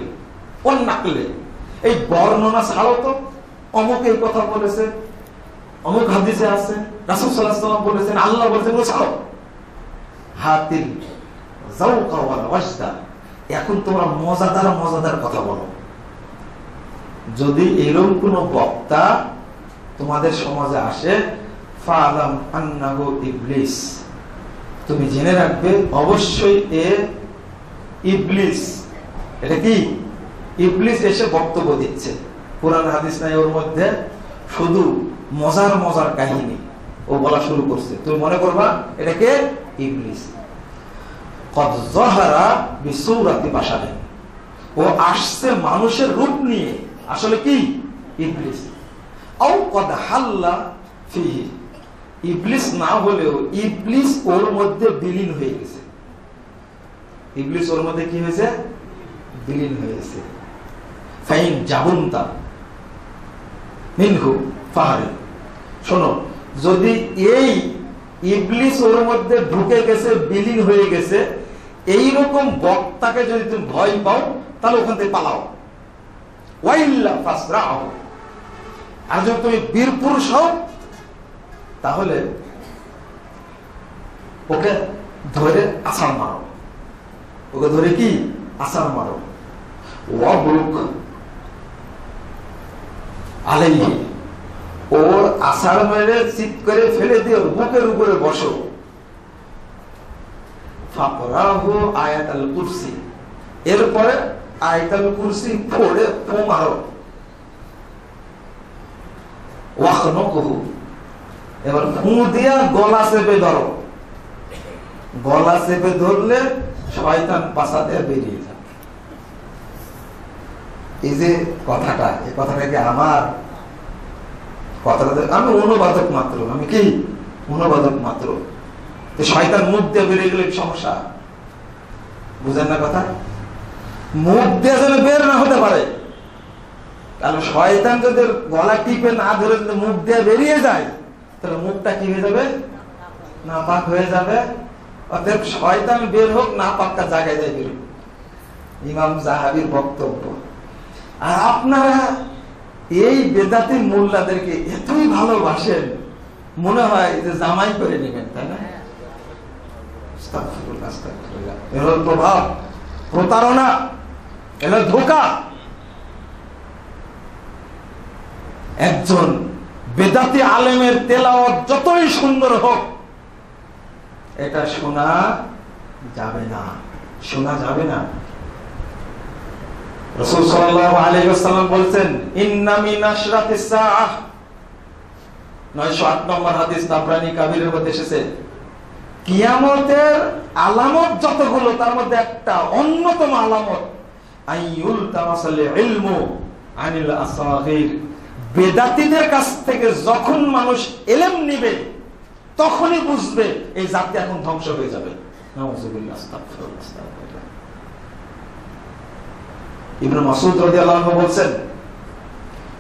ওয়ান নাকলে, এই বর্ণনা ছাড়ো তো, অমুক এই কথা বলেছে, অমুক হাদিসে আছে, রাসূল সাল্লাল্লাহু আলাইহি ওয়াসাল্লাম বলেছেন, আল্লাহ বলেছেন, ও ছাড়ো। হাতিল যাওকা ওয়াল ওয়াজদা, এখন তোমরা মজাদার কথা বলো। যদি এরকম কোন বক্তা তোমাদের সমাজে আসে, ফালাম আন্নাহু ইবলিস, তুমি জেনে রাখবে অবশ্যই এ ইবলিস। এটা কি? ইবলিস এসে বক্তব্য দিচ্ছে, কোরআন হাদিস নাই ওর মধ্যে, শুধু মজার কাহিনী ও বলা শুরু করছে। তুমি মনে করবা এটা কে? ইবলিস। কদ যাহারা বিসূরাতি বাশারিন, ও আসছে মানুষের রূপ নিয়ে, আসলে কি? ইবলিস। আও কদ হাল্লা ফিহি, ইবলিস না হলেও ইবলিস ওর মধ্যে বিলীন হয়ে গেছে। ইবলিস ওর মধ্যে কি হয়েছে? বিলীন হয়ে গেছে। ফাইন জাবুন্তা মিনহু ফাহারি, শোনো, যদি এই ইবলিস ওর মধ্যে ঢুকে গেছে, বিলীন হয়ে গেছে, এইরকম বক্তাকে যদি তুমি ভয় পাও তাহলে ওখান থেকে পালাও। ওয়াইল্লা ফাসরাহু, আর যদি তুমি বীর পুরুষ হও তাহলে ওকে ধরে আছাড় মারো, ওকে ধরে কি? আছাড় মারো। ওয়াবরুক আলাইহি, ওর আছাড় মেরে চিৎ করে ফেলে দিয়ে ওর বুকের উপরে বসো। ফাকরাহু আয়াতুল কুরসি, এরপরে আয়াতুল কুরসি পড়ে ফু মারো। ওয়াখনুকুহু, এবার ফু দিয়া গলা চেপে ধরো। গলা চেপে ধরলে শয়তান পাছা দিয়ে বেরিয়ে যাবে। এই যে কথাটা, এই কথাটা কি আমার কথাটা? আমি অনুবাদক মাত্র, আমি কি অনুবাদক মাত্র। শয়তান মুখ দিয়ে বেরিয়ে গেলে সমস্যা, বুঝেন না কথা? মুখ দিয়ে যেন বের না হতে পারে, কারণ শয়তান যদি গলা টিপে না ধরে যদি মুখ দিয়ে বেরিয়ে যায় তাহলে মুখটা কি হয়ে যাবে? নাপাক হয়ে যাবে। অতএব শয়তান বের হোক, না পাক্কা জায়গায় যায় বের হোক। ইমাম জাহাবির বক্তব্য। আর আপনারা এই বেদাতি মোল্লাদেরকে এতই ভালোবাসেন, মনে হয় যে জামাই করে নেবেন, তাই না? এর প্রভাব, প্রতারণা, এর ধোঁকা। একজন বেদাতি আলেমের তেলাওয়াত যতই সুন্দর হোক, এটা শোনা যাবে না, শোনা যাবে না। রাসূল সাল্লাল্লাহু আলাইহি ওয়াসাল্লাম বলেন, ইন্না মিন আশরাতিস সাআহ, 908 নম্বর হাদিস তাবরানী কাবীরের মধ্যে এসেছে, কিয়ামতের আলামত যতগুলো তার মধ্যে একটা অন্যতম আলামত, আইয়ুল তামাসাল ইলমু আনিল আসাগির, বেদাতীদের কাছ থেকে যখন মানুষ ইলম নিবে তখনই বুঝবে এই জাতি এখন ধ্বংস হয়ে যাবে। নাউযুবিল্লাহ, আস্তাগফিরুল্লাহ, আস্তাগফিরুল্লাহ। ইবনে মাসউদ রাদিয়াল্লাহু আনহু বলেন,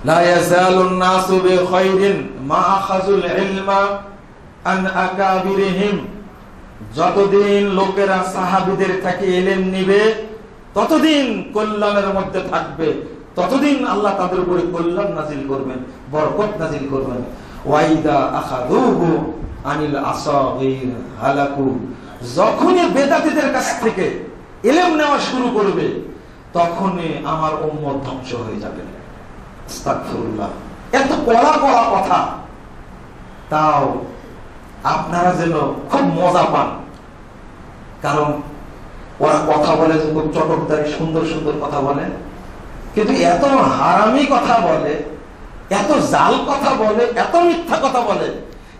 লা ইয়াজালুন নাসু বিখাইরিন মা আখাযুল ইলমা আন আকাবিরিহিম, যতদিন লোকেরা সাহাবীদের থেকে ইলম নিবে ততদিন কল্যাণের মধ্যে থাকবে, ততদিন আল্লাহ তাদের উপরে কল্যাণ নাজিল করবেন, বরকত নাজিল করবেন। ওয়াইদা আখাযুহু আনিল আসাগির হালাকু, যখনই বেদাতীদের কাছ থেকে ইলম নেওয়া শুরু করবে তখনই আমার উম্মত ধ্বংস হয়ে যাবে। আস্তাগফিরুল্লাহ। এত কড়া কড়া কথা, তাও আপনারা যেন খুব মজা পান, কারণ ওরা কথা বলে যে খুব চটকদারি সুন্দর সুন্দর কথা বলে, কিন্তু এত হারামি কথা বলে, এত জাল কথা বলে, এত মিথ্যা কথা বলে,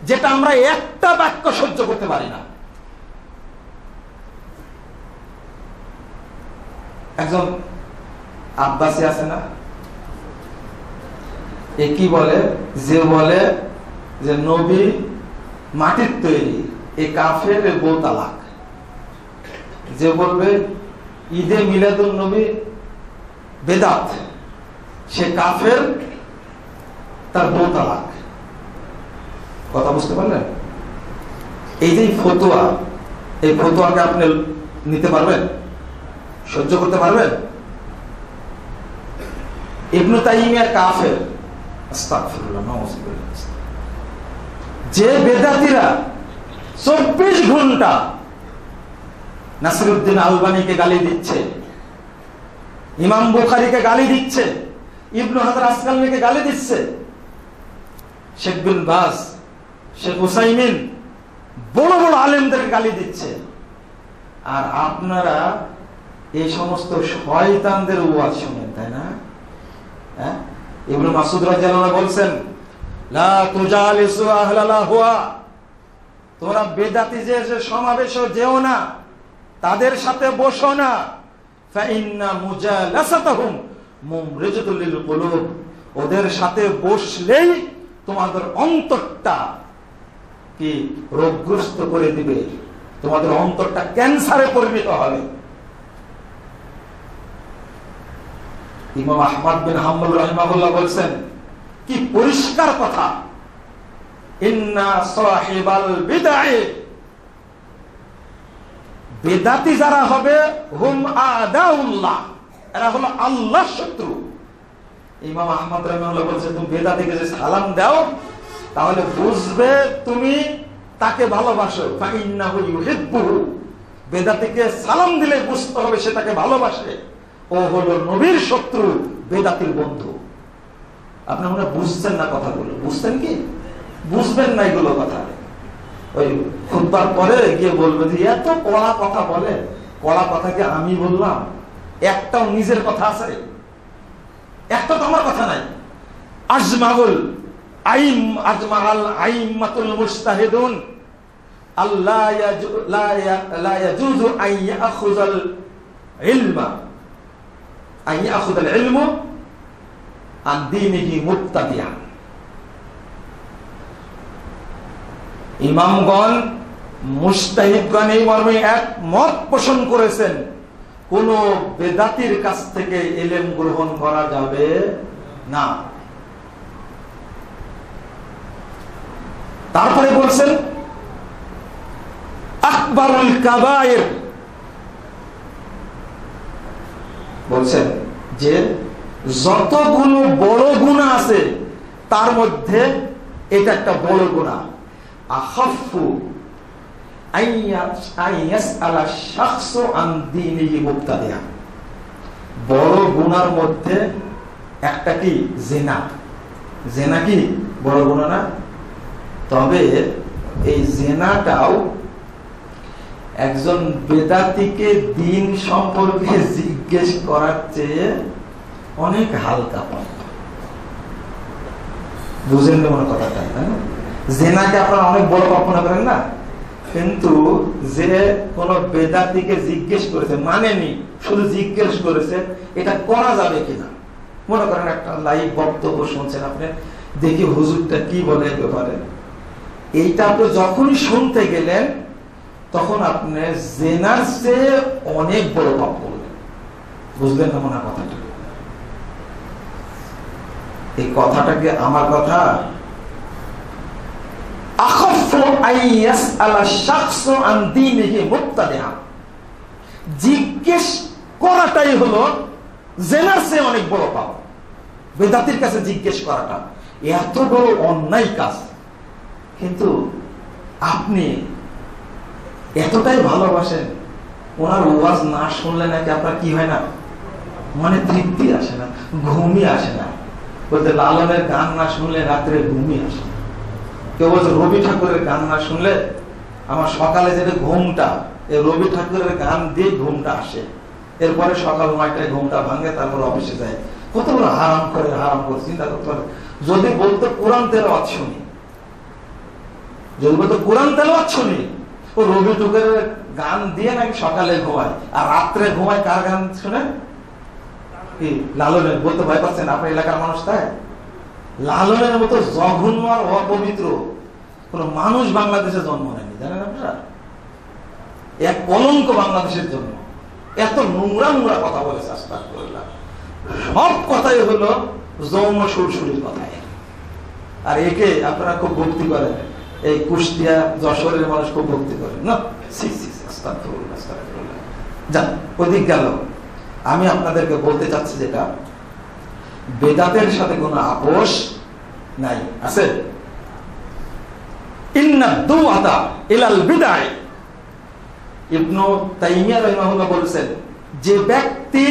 যেটা আমরা একটা বাক্য সহ্য করতে পারি না। একজন আব্বাসী আছে না, এ কি বলে, যে বলে যে নবী মাটির তৈরি, এ কাফের, এ বউ তালাক। যে বলবে ঈদে মিলাদুন নবী বেদাত, সে কাফের, তার বউ তালাক। কথা বুঝতে পারলেন? এই যে ফতোয়া, এই ফতোয়াকে আপনি নিতে পারবেন, সহ্য করতে পারবেন? ইবনে তাইমিয়া কাফের, আস্তাগফিরুল্লাহ, নাউযুবিল্লাহ। যে বেদাতীরা 24 ঘন্টা নাসিরউদ্দিন আলবানীকে গালি দিচ্ছে, ইমাম বুখারীকে গালি দিচ্ছে, ইবনে হাজার আসকালানিকে গালি দিচ্ছে, শেখ বিন বাজ, শেখ উসাইমিন, বড় বড় আলেমদের গালি দিচ্ছে, আর আপনারা এই সমস্ত শয়তানদের ওয়াজ শুনেন, তাই না? হ্যাঁ, ইবনে মাসউদ রাদিয়াল্লাহু আনহু বলছেন, লা তুজালিসু আহলাল আহওয়া, তোমরা বেদাতি যে সমাবেশে যেও না, তাদের সাথে বসো না। ফাইন্না মুজালাসাতাহুম মুমরিজাতুল লিল কুলুব, ওদের সাথে বসলেই তোমাদের অন্তরটা কি রোগগ্রস্ত করে দিবে, তোমাদের অন্তরটা ক্যান্সারে পরিণত হবে। ইমাম আহমদ বিন হাম্বল রাহিমাহুল্লাহ বলেন, কি পরিষ্কার কথা, ইন্না সাহিবাল বিদআ, বেদাতি যারা হবে হুম আদাউল্লাহ, এরা হলো আল্লাহর শত্রু। ইমাম আহমদ রাহিমাহুল্লাহ বলেন, তুমি বেদাতিকে যে সালাম দাও তাহলে বুঝবে তুমি তাকে ভালোবাসো। ফাইন্নাহু ইউহিব্বুহু, বেদাতিকে সালাম দিলে বুঝতে হবে সে তাকে ভালোবাসে, ও হলো নবীর শত্রু, বেদাতির বন্ধু। আপনারা মনে বুঝছেন না কথাগুলো? বুঝছেন কি? বুঝবেন না এগুলো কথা। ওই খুতবার পরে গিয়ে বলবে যে এত কড়া কথা বলে, কড়া কথাকে আমি বললাম, একটাও নিজের কথা আছে? একটা তো আমার কথা নাই। আজমাউল আইম, আজমাল আইম্মাতুল মুজতাহিদুন আল্লাহ লা ইয়াজুজু আন ইয়াখুযাল ইলমা, আন ইয়াখুযাল ইলমু আন দীনিহি মুবতাদিআন। ইমামগণ, মুজতাহিদগণ এই মর্মে এক মত পোষণ করেছেন, কোন বেদাতির কাছ থেকে ইলম গ্রহণ করা যাবে না। তারপরে বলছেন আকবারুল কাবায়ের, বলছেন যে যতগুলো বড় গুনাহ আছে তার মধ্যে এটা একটা বড় গুনাহ। আখাফু আইয়াসআলা শাখসু আন দীনিহি মুবতাদিআ, বড় গুনার মধ্যে একটা কি জিনা। জিনা কি বড় গুনাহ না? তবে এই জিনাটাও একজন বেদাতিকে দিন সম্পর্কে জিজ্ঞেস করার চেয়ে অনেক হালকা পায়। বুঝেন মনে কথাটা? জিনাকে আপনারা অনেক বড় কল্পনা করেন না? কিন্তু যে কোন বেদাতিকে জিজ্ঞেস করেছে, মানেনি, শুধু জিজ্ঞেস করেছে এটা করা যাবে কিনা। মনে করেন একটা লাইভ বক্তব্য শুনছেন আপনি, দেখি হুজুরটা কি বলে ব্যাপারে, এইটা আপনি যখনই শুনতে গেলেন তখন আপনি জেনার চেয়ে অনেক বড় পাপ করলেন। বুঝলেন না মনে কথাটা? এই কথাটাকে আমার কথা জিজ্ঞেস করাটাই হলো জেনার চেয়ে অনেক বড় পাপ। বেদাতির কাছে জিজ্ঞেস করাটা এত বড় অন্যায় কাজ, কিন্তু আপনি এতটাই ভালোবাসেন, ওনার ওয়াজ না শুনলে নাকি আপনার কি হয় না, মানে তৃপ্তি আসে না, ঘুমই আসে না। বলতে লালনের গান না শুনলে রাত্রে ঘুমই আসে না। কেউ বলছে রবি ঠাকুরের গান না শুনলে আমার সকালে যেটা ঘুমটা, এই রবি ঠাকুরের গান দিয়ে ঘুমটা আসে, এরপরে সকাল 9টায় ঘুমটা ভাঙে, তারপর অফিসে যায়। কত বড় হারাম করে চিন্তা করতে পারে। যদি বলতো কোরআন তেলাওয়াত শুনি, যদি বলতো কোরআন তেলাওয়াত শুনি, ও রবি ঠাকুরের গান দিয়ে নাকি সকালে ঘুমায় আর রাত্রে ঘুমায় কার গান শুনে? লালনের। বলতে ভয় পাচ্ছেন আপনার এলাকার মানুষ? তাই লালনের মতো জঘন্য আর অপবিত্র কোন মানুষ বাংলাদেশে জন্ম নেয়নি, জানেন আপনারা? এক কলঙ্ক বাংলাদেশের জন্য। এত নোংরা নোংরা কথা বলেছে, আস্তাগফিরুল্লাহ। সব কথাই হলো যৌন সুরসুরির কথাই। আর একে আপনারা খুব ভক্তি করেন, এই কুষ্টিয়া যশোরের মানুষ খুব ভক্তি করেন না। আস্তাগফিরুল্লাহ, আস্তাগফিরুল্লাহ। যান ওদিক গেল। আমি আপনাদেরকে বলতে চাচ্ছি যেটা, বেদাতের সাথে কোনো আপোষ নাই। আছে ইন্না দুআতা ইলাল বিদআ। ইবনু তাইমিয়া রাহিমাহুল্লাহ বলেছেন, যে ব্যক্তি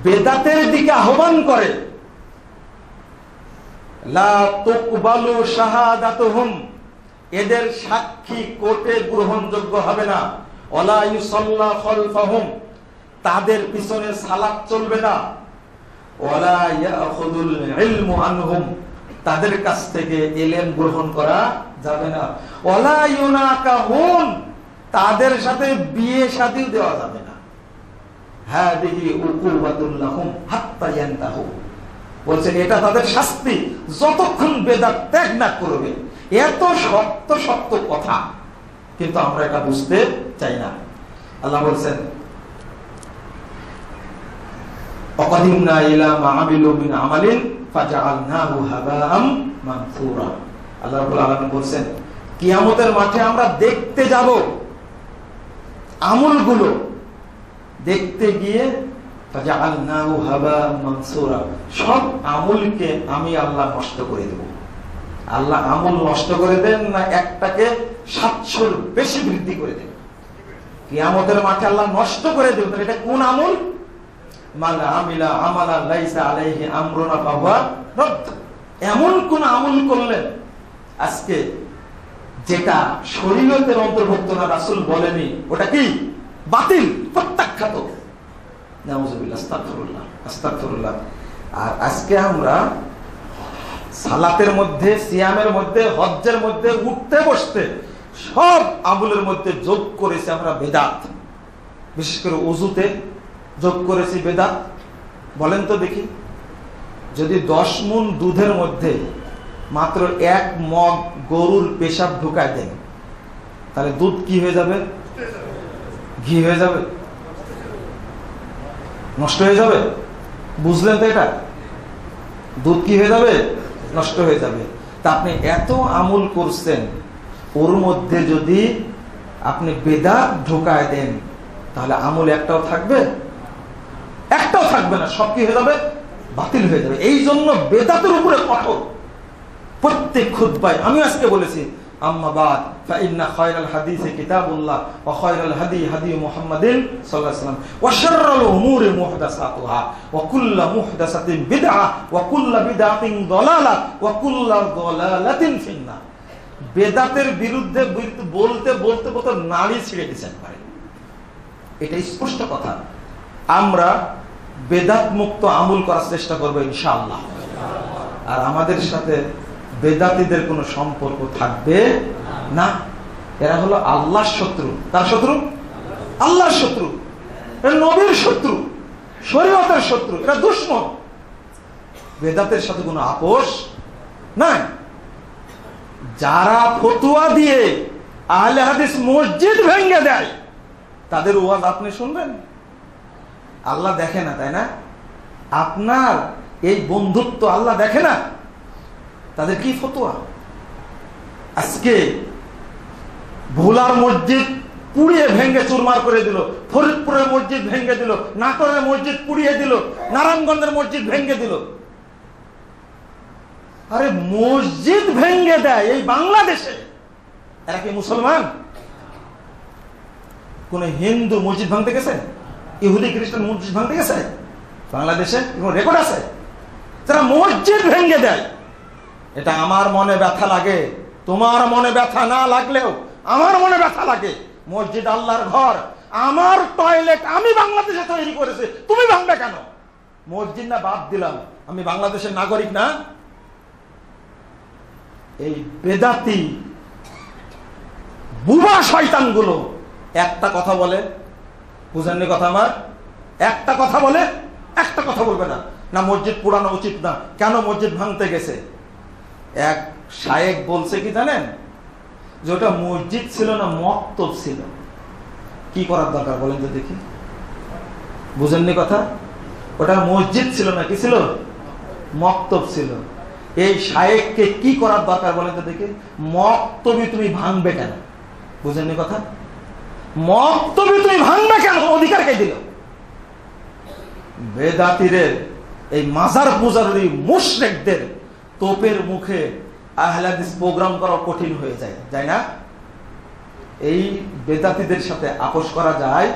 বেদাতের দিকে আহ্বান করে, লা তুকবালু শাহাদাতুহুম, এদের সাক্ষী কোর্টে গ্রহণযোগ্য হবে না। ওয়ালা ইউসাল্লা খালফাহুম, তাদের পিছনে সালাত চলবে না। ওয়ালা ইয়াখুদুল ইলমু আনহুম, তাদের কাছ থেকে ইলম গ্রহণ করা যাবে না। ওয়ালা ইউনাকাহুন, তাদের সাথে বিয়ে শাদী দেওয়া যাবে না। হাদিহি উকুবাতুল লাহুম হাত্তা ইয়ানতাহু, বলছেন এটা তাদের শাস্তি যতক্ষণ বেদাত ত্যাগ না করবে। এত শক্ত শক্ত কথা, কিন্তু আমরা এটা বুঝতে চাই না। আল্লাহ বলছেন, ওয়াকাদিমনা ইলা মা আমিলু মিন আমালিন ফাজআলনাহু হাবাআম মানসুরা। আল্লাহ রাব্বুল আলামিন বলছেন, কিয়ামতের মাঠে আমরা দেখতে যাব আমলগুলো, দেখতে গিয়ে ফাজআলনাহু হাবাআম মানসুরা, সব আমলকে আমি আল্লাহ নষ্ট করে দেব। আল্লাহ আমল নষ্ট করে দেন না, একটাকে 700 বেশি বৃদ্ধি করে দেন। কিয়ামতের মাঠে আল্লাহ নষ্ট করে দেবেন। এটা কোন আমল? মান আমিলা আমালা লাইসা আলাইহি আমরুনা ফাহুয়া রদ্দ। এমন কোন আমল করলেন আজকে যেটা শরীয়তের অন্তর্ভুক্ত না, রাসূল বলেনি, ওটা কি? বাতিল, প্রত্যাখ্যাত। নাউযুবিল্লাহ, আস্তাগফিরুল্লাহ, আস্তাগফিরুল্লাহ। আর আজকে আমরা সালাতের মধ্যে, সিয়ামের মধ্যে, হজ্জের মধ্যে, উঠতে বসতে সব আমলের মধ্যে যোগ করেছি আমরা বেদাত। বিশেষ করে ওযুতে যোগ করেছি বেদাত। বলেন তো দেখি, যদি 10 মুন দুধের মধ্যে মাত্র 1 মগ গরুর পেশাব ঢুকায় দেন, তাহলে দুধ কি হয়ে যাবে? ঘি হয়ে যাবে, নষ্ট হয়ে যাবে। বুঝলেন তো? এটা দুধ কি হয়ে যাবে? নষ্ট হয়ে যাবে। তা আপনি এত আমল করছেন, ওর মধ্যে যদি আপনি বেদাত ঢোকায় দেন, তাহলে আমল একটাও থাকবে? একটাও থাকবে না, সব কি হয়ে যাবে? বাতিল হয়ে যাবে। এই জন্য বেদাতের উপরে কঠোর। প্রত্যেক খুতবায় আমি আজকে বলেছি, আম্মা বাদ ফাইন্না খায়রাল হাদিসি কিতাবুল্লাহ ওয়া খায়রাল হাদি হাদি মুহাম্মাদিন সাল্লাল্লাহু আলাইহি ওয়াসাল্লাম ওয়া শাররাল উমুরি মুহদাসাতুহা ওয়া কুল্লু মুহদাসাতিন বিদআহ ওয়া কুল্লু বিদআতিন দালালাহ ওয়া কুল্লু দালালাতিন ফিন্নার। বেদাতের বিরুদ্ধে বলতে বলতে বলতে নাড়ি ছিঁড়ে দিচ্ছেন পারে। এটা স্পষ্ট কথা। আমরা বেদাত মুক্ত আমল করার চেষ্টা করবো ইনশাআল্লাহ। আর আমাদের সাথে বেদাতীদের কোনো সম্পর্ক থাকবে না। এরা হলো আল্লাহর শত্রু। তার শত্রু? আল্লাহর শত্রু, নবীর শত্রু, শরীয়তের শত্রু। এরা দুশমন। বেদাতের সাথে কোনো আপোষ নাই। যারা ফতোয়া দিয়ে আহলে হাদিস মসজিদ ভেঙে দেয়, তাদের ওয়াজ আপনি শুনবেন? আল্লাহ দেখে না, তাই না? আপনার এই বন্ধুত্ব আল্লাহ দেখে না? তাদের কি ফতোয়া? আজকে ভোলার মসজিদ পুড়িয়ে ভেঙে চুরমার করে দিল, ফরিদপুরের মসজিদ ভেঙে দিল, নাটোরের মসজিদ পুড়িয়ে দিল, নারায়ণগঞ্জের মসজিদ ভেঙে দিল। আরে মসজিদ ভেঙে দেয় এই বাংলাদেশে, এরা কি মুসলমান? কোন হিন্দু মসজিদ ভাঙতে গেছে? ইহুদি খ্রিস্টান মসজিদ ভাঙতে গেছে বাংলাদেশে? কোন রেকর্ড আছে? যারা মসজিদ ভেঙে দেয়, এটা আমার মনে ব্যথা লাগে। তোমার মনে ব্যথা না লাগলেও আমার মনে ব্যথা লাগে। মসজিদ আল্লাহর ঘর, আমার টয়লেট আমি বাংলাদেশে তৈরি করেছি, তুমি ভাঙবে কেন? মসজিদ না বাদ দিলাম, আমি বাংলাদেশের নাগরিক না? এই বেদাতি বুবা শয়তান গুলো একটা কথা বলে, বুঝেননি কথা আমার? একটা কথা বলে, একটা কথা বলবে না, না মসজিদ পুরানো উচিত না, কেন মসজিদ ভাঙতে গেছে? এক শায়েখ বলছে কি জানেন, যে ওটা মসজিদ ছিল না, মক্তব ছিল। কি করার দরকার বলেন তো দেখি? বুঝেননি কথা? ওটা মসজিদ ছিল না, কি ছিল? মক্তব ছিল। এই শায়েখকে কি করার দরকার বলেন তো দেখি? মক্তবই তুমি ভাঙবে কেন? বুঝেননি কথা? মক্তবই তুমি ভাঙবে কেন? অধিকার কে দিল? বেদাতিদের এই মাজার পূজারী মুশরিকদের তোপের মুখে আহলে হাদিস প্রোগ্রাম করা কঠিন হয়ে যায়, যায় না? এই বেদাতিদের সাথে আপোষ করা যায়?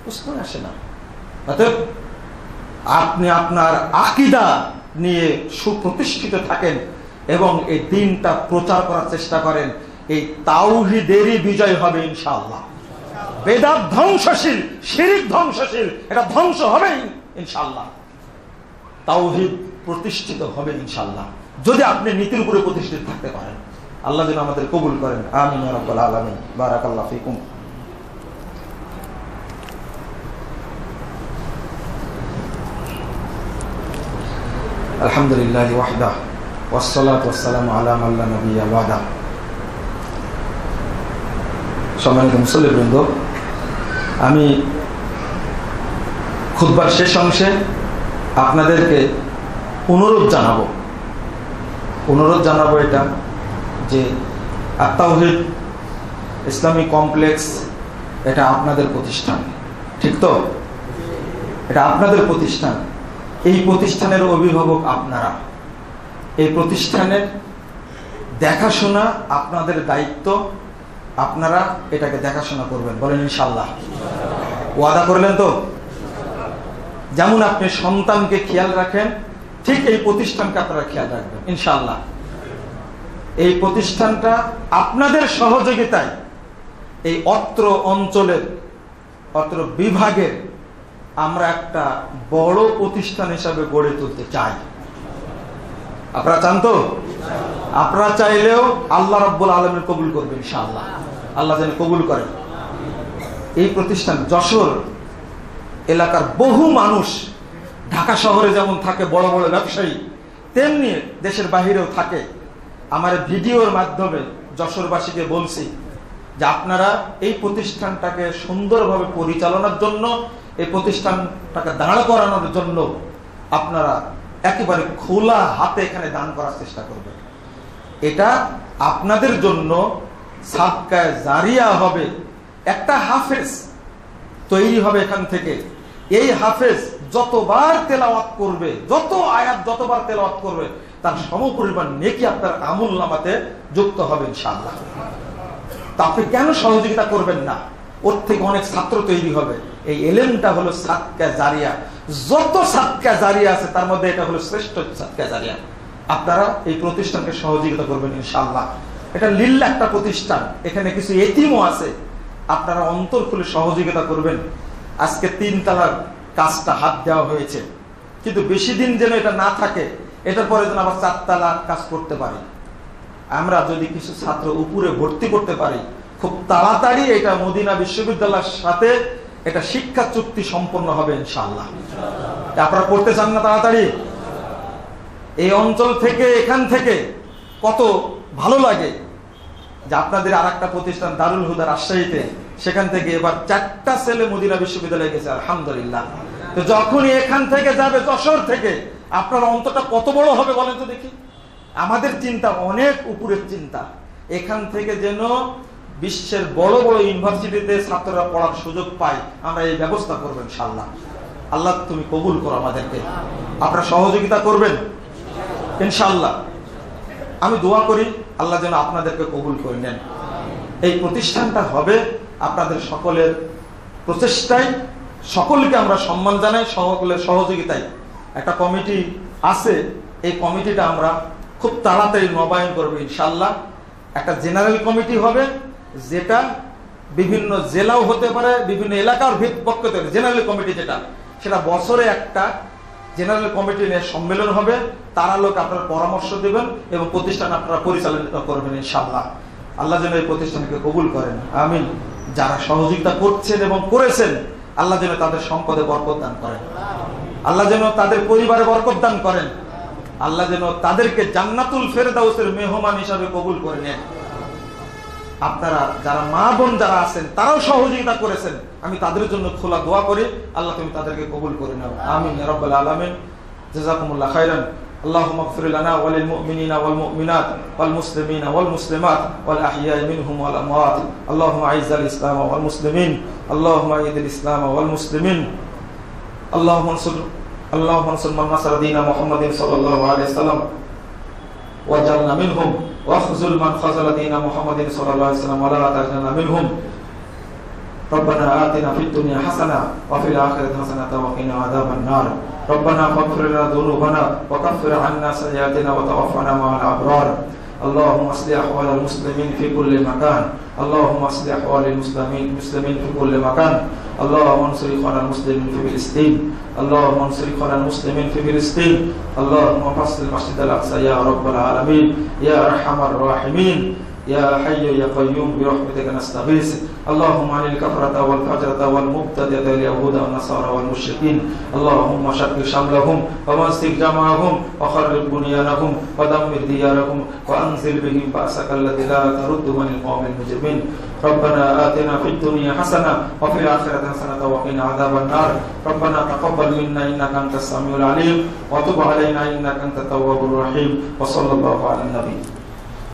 প্রশ্ন আসে না। অতএব আপনি আপনার আকীদা নিয়ে সুপ্রতিষ্ঠিত থাকেন এবং এই দিনটা প্রচার করার চেষ্টা করেন। এই তাওহীদেরই বিজয় হবে ইনশাআল্লাহ। বেদাত ধ্বংসশীল, শিরক ধ্বংসশীল, এটা ধ্বংস হবে ইনশাআল্লাহ। তাওহীদ প্রতিষ্ঠিত হবে ইনশাআল্লাহ, যদি আপনি নীতির উপরে প্রতিষ্ঠিত থাকতে পারেন। আল্লাহ যেন আমাদের কবুল করেন। আমিন ইয়া রাব্বাল আলামিন। বারাকাল্লাহু ফিকুম। আলহামদুলিল্লাহি ওয়াহদা ওয়াসসালাতু ওয়াসসালামু আলা মান লা নাবিয়্যা বা'দা। সম্মানিত মুসল্লিবৃন্দ, আমি খুতবার শেষ অংশে আপনাদেরকে অনুরোধ জানাবো এটা যে আত-তাওহীদ ইসলামী কমপ্লেক্স এটা আপনাদের প্রতিষ্ঠান, ঠিক তো? এটা আপনাদের প্রতিষ্ঠান। এই প্রতিষ্ঠানের অভিভাবক আপনারা। এই প্রতিষ্ঠানের দেখাশোনা আপনাদের দায়িত্ব। আপনারা এটাকে দেখাশোনা করবেন, বলেন ইনশাআল্লাহ। ওয়াদা করলেন তো? যেমন আপনি সন্তানকে খেয়াল রাখেন, ঠিক এই প্রতিষ্ঠানকে আপনারা খেয়াল রাখবেন ইনশাআল্লাহ। এই প্রতিষ্ঠানটা আপনাদের সহযোগিতায় এই অত্র অঞ্চলের, অত্র বিভাগের আমরা একটা বড় প্রতিষ্ঠান হিসাবে গড়ে তুলতে চাই। আপনারা চান তো? আপনারা চাইলেও আল্লাহ রাব্বুল আলামিন কবুল করবেন ইনশাআল্লাহ। আল্লাহ যেন কবুল করেন। এই প্রতিষ্ঠান যশোর এলাকার বহু মানুষ, ঢাকা শহরে যেমন থাকে বড় বড় ব্যবসায়ী, তেমনি দেশের বাহিরেও থাকে। আমার ভিডিওর মাধ্যমে যশোরবাসীকে বলছি যে আপনারা এই প্রতিষ্ঠানটাকে সুন্দরভাবে পরিচালনার জন্য, এই প্রতিষ্ঠানটাকে দাঁড় করানোর জন্য আপনারা একেবারে খোলা হাতে এখানে দান করার চেষ্টা করবেন। এটা আপনাদের জন্য সাদকায়ে জারিয়া হবে। একটা হাফেজ তৈরি হবে এখান থেকে। এই হাফেজ যতবার তেলাওয়াত করবে, যত আয়াত যতবার তেলাওয়াত করবে, তার সমপরিমাণ নেকি আপনার আমলনামাতে যুক্ত হবে ইনশাআল্লাহ। তা আপনি কেন সহযোগিতা করবেন না? ওর থেকে অনেক ছাত্র তৈরি হবে। এই এলেমটা হলো সাদকা জারিয়া। যত সাদকা জারিয়া আছে তার মধ্যে এটা হলো শ্রেষ্ঠ সাদকা জারিয়া। আপনারা এই প্রতিষ্ঠানকে সহযোগিতা করবেন ইনশাআল্লাহ। এটা লিল্লাহ একটা প্রতিষ্ঠান, এখানে কিছু এতিমও আছে। আপনারা অন্তর খুলে সহযোগিতা করবেন। আজকে 3 তলার কাজটা হাত দেওয়া হয়েছে, কিন্তু বেশি দিন যেন এটা না থাকে, এটার পরে যেন আবার 4 তলা কাজ করতে পারি। আমরা যদি কিছু ছাত্র উপরে ভর্তি করতে পারি, খুব তাড়াতাড়ি এটা মদিনা বিশ্ববিদ্যালয়ের সাথে এটা শিক্ষা চুক্তি সম্পন্ন হবে ইনশাআল্লাহ। আপনারা করতে চান না তাড়াতাড়ি? এই অঞ্চল থেকে, এখান থেকে কত ভালো লাগে যে আপনাদের আর একটা প্রতিষ্ঠান দারুল হুদা রাজশাহীতে, সেখান থেকে এবার 4টা ছেলে মদিনা বিশ্ববিদ্যালয়ে গেছে আলহামদুলিল্লাহ। তো যখনই এখান থেকে যাবে, যশোর থেকে, আপনার অন্তরটা কত বড় হবে বলেন তো দেখি। আমাদের চিন্তা অনেক উপরের চিন্তা, এখান থেকে যেন বিশ্বের বড় বড় ইউনিভার্সিটিতে ছাত্ররা পড়ার সুযোগ পায়, আমরা এই ব্যবস্থা করবেন ইনশাআল্লাহ। আল্লাহ তুমি কবুল করো আমাদেরকে, আপনারা সহযোগিতা করবেন ইনশাআল্লাহ। আমি দোয়া করি আল্লাহ যেন আপনাদেরকে কবুল করে নেন। এই প্রতিষ্ঠানটা হবে আপনাদের সকলের প্রচেষ্টায়, সকলকে আমরা সম্মান জানাই, সকলের সহযোগিতায়। একটা কমিটি আছে, এই কমিটিটা আমরা খুব তাড়াতাড়ি নবায়ন করবো ইনশাআল্লাহ। একটা জেনারেল কমিটি হবে, যেটা বিভিন্ন জেলাও হতে পারে, বিভিন্ন এলাকার পক্ষে জেনারেল কমিটি যেটা, সেটা বছরে একটা জেনারেল কমিটি নিয়ে সম্মেলন হবে। তারা লোক আপনারা পরামর্শ দেবেন এবং প্রতিষ্ঠান আপনারা পরিচালনা করবেন ইনশাআল্লাহ। আল্লাহ যেন এই প্রতিষ্ঠানকে কবুল করেন, আমিন। যারা সহযোগিতা করছেন এবং করেছেন, আল্লাহ যেন তাদের সম্পদে বরকত দান করেন, আল্লাহ যেন তাদের পরিবারে বরকত দান করেন, আল্লাহ যেন তাদেরকে জান্নাতুল ফেরদাউসের মেহমান হিসাবে কবুল করে নেন। আপনারা যারা মা বোন যারা আছেন, তারাও সহযোগিতা করেছেন, আমি তাদের জন্য খোলা দোয়া করি, আল্লাহ তুমি তাদেরকে কবুল করে নাও, আমিন ইয়া রাব্বাল আলামিন। জাযাকুমুল্লাহ খাইরান। اللهم اغفر لنا وللمؤمنين والمؤمنات والمسلمين والمسلمات والأحياء منهم والأموات. اللهم أعز الإسلام والمسلمين، اللهم أيد الإسلام والمسلمين، اللهم انصر من نصر دين محمد صلى الله عليه وسلم واجعلنا منهم، واخذل من خذل دين محمد صلى الله عليه وسلم ولا تجعلنا منهم. ربنا آتنا في الدنيا حسنة وفي الآخرة حسنة وقنا عذاب النار. ربنا فاغفر لنا ذنوبنا وكفر عنا سيئاتنا وتوفنا مع الأبرار. اللهم اصلح أحوال المسلمين في كل مكان، اللهم اصلح أحوال المسلمين في كل مكان. اللهم انصر إخوان المسلمين في فلسطين، اللهم انصر إخوان المسلمين في فلسطين. اللهم فصل المسجد الأقصى يا رب العالمين يا أرحم الراحمين يا حي يا قيوم برحمتك نستغيث. اللهم عن الكفرة والفجرة والمبتدئة اليهود والنصارى والمشركين، اللهم شتت شملهم ومزق جمعهم وخرب بنيانهم ودمر ديارهم وأنزل بهم بأسك الذي لا ترد من القوم المجرمين. ربنا آتنا في الدنيا حسنة وفي الآخرة حسنة وقنا عذاب النار. ربنا تقبل منا إنك أنت السميع العليم وتب علينا إنك أنت التواب الرحيم. وصلى الله على النبي.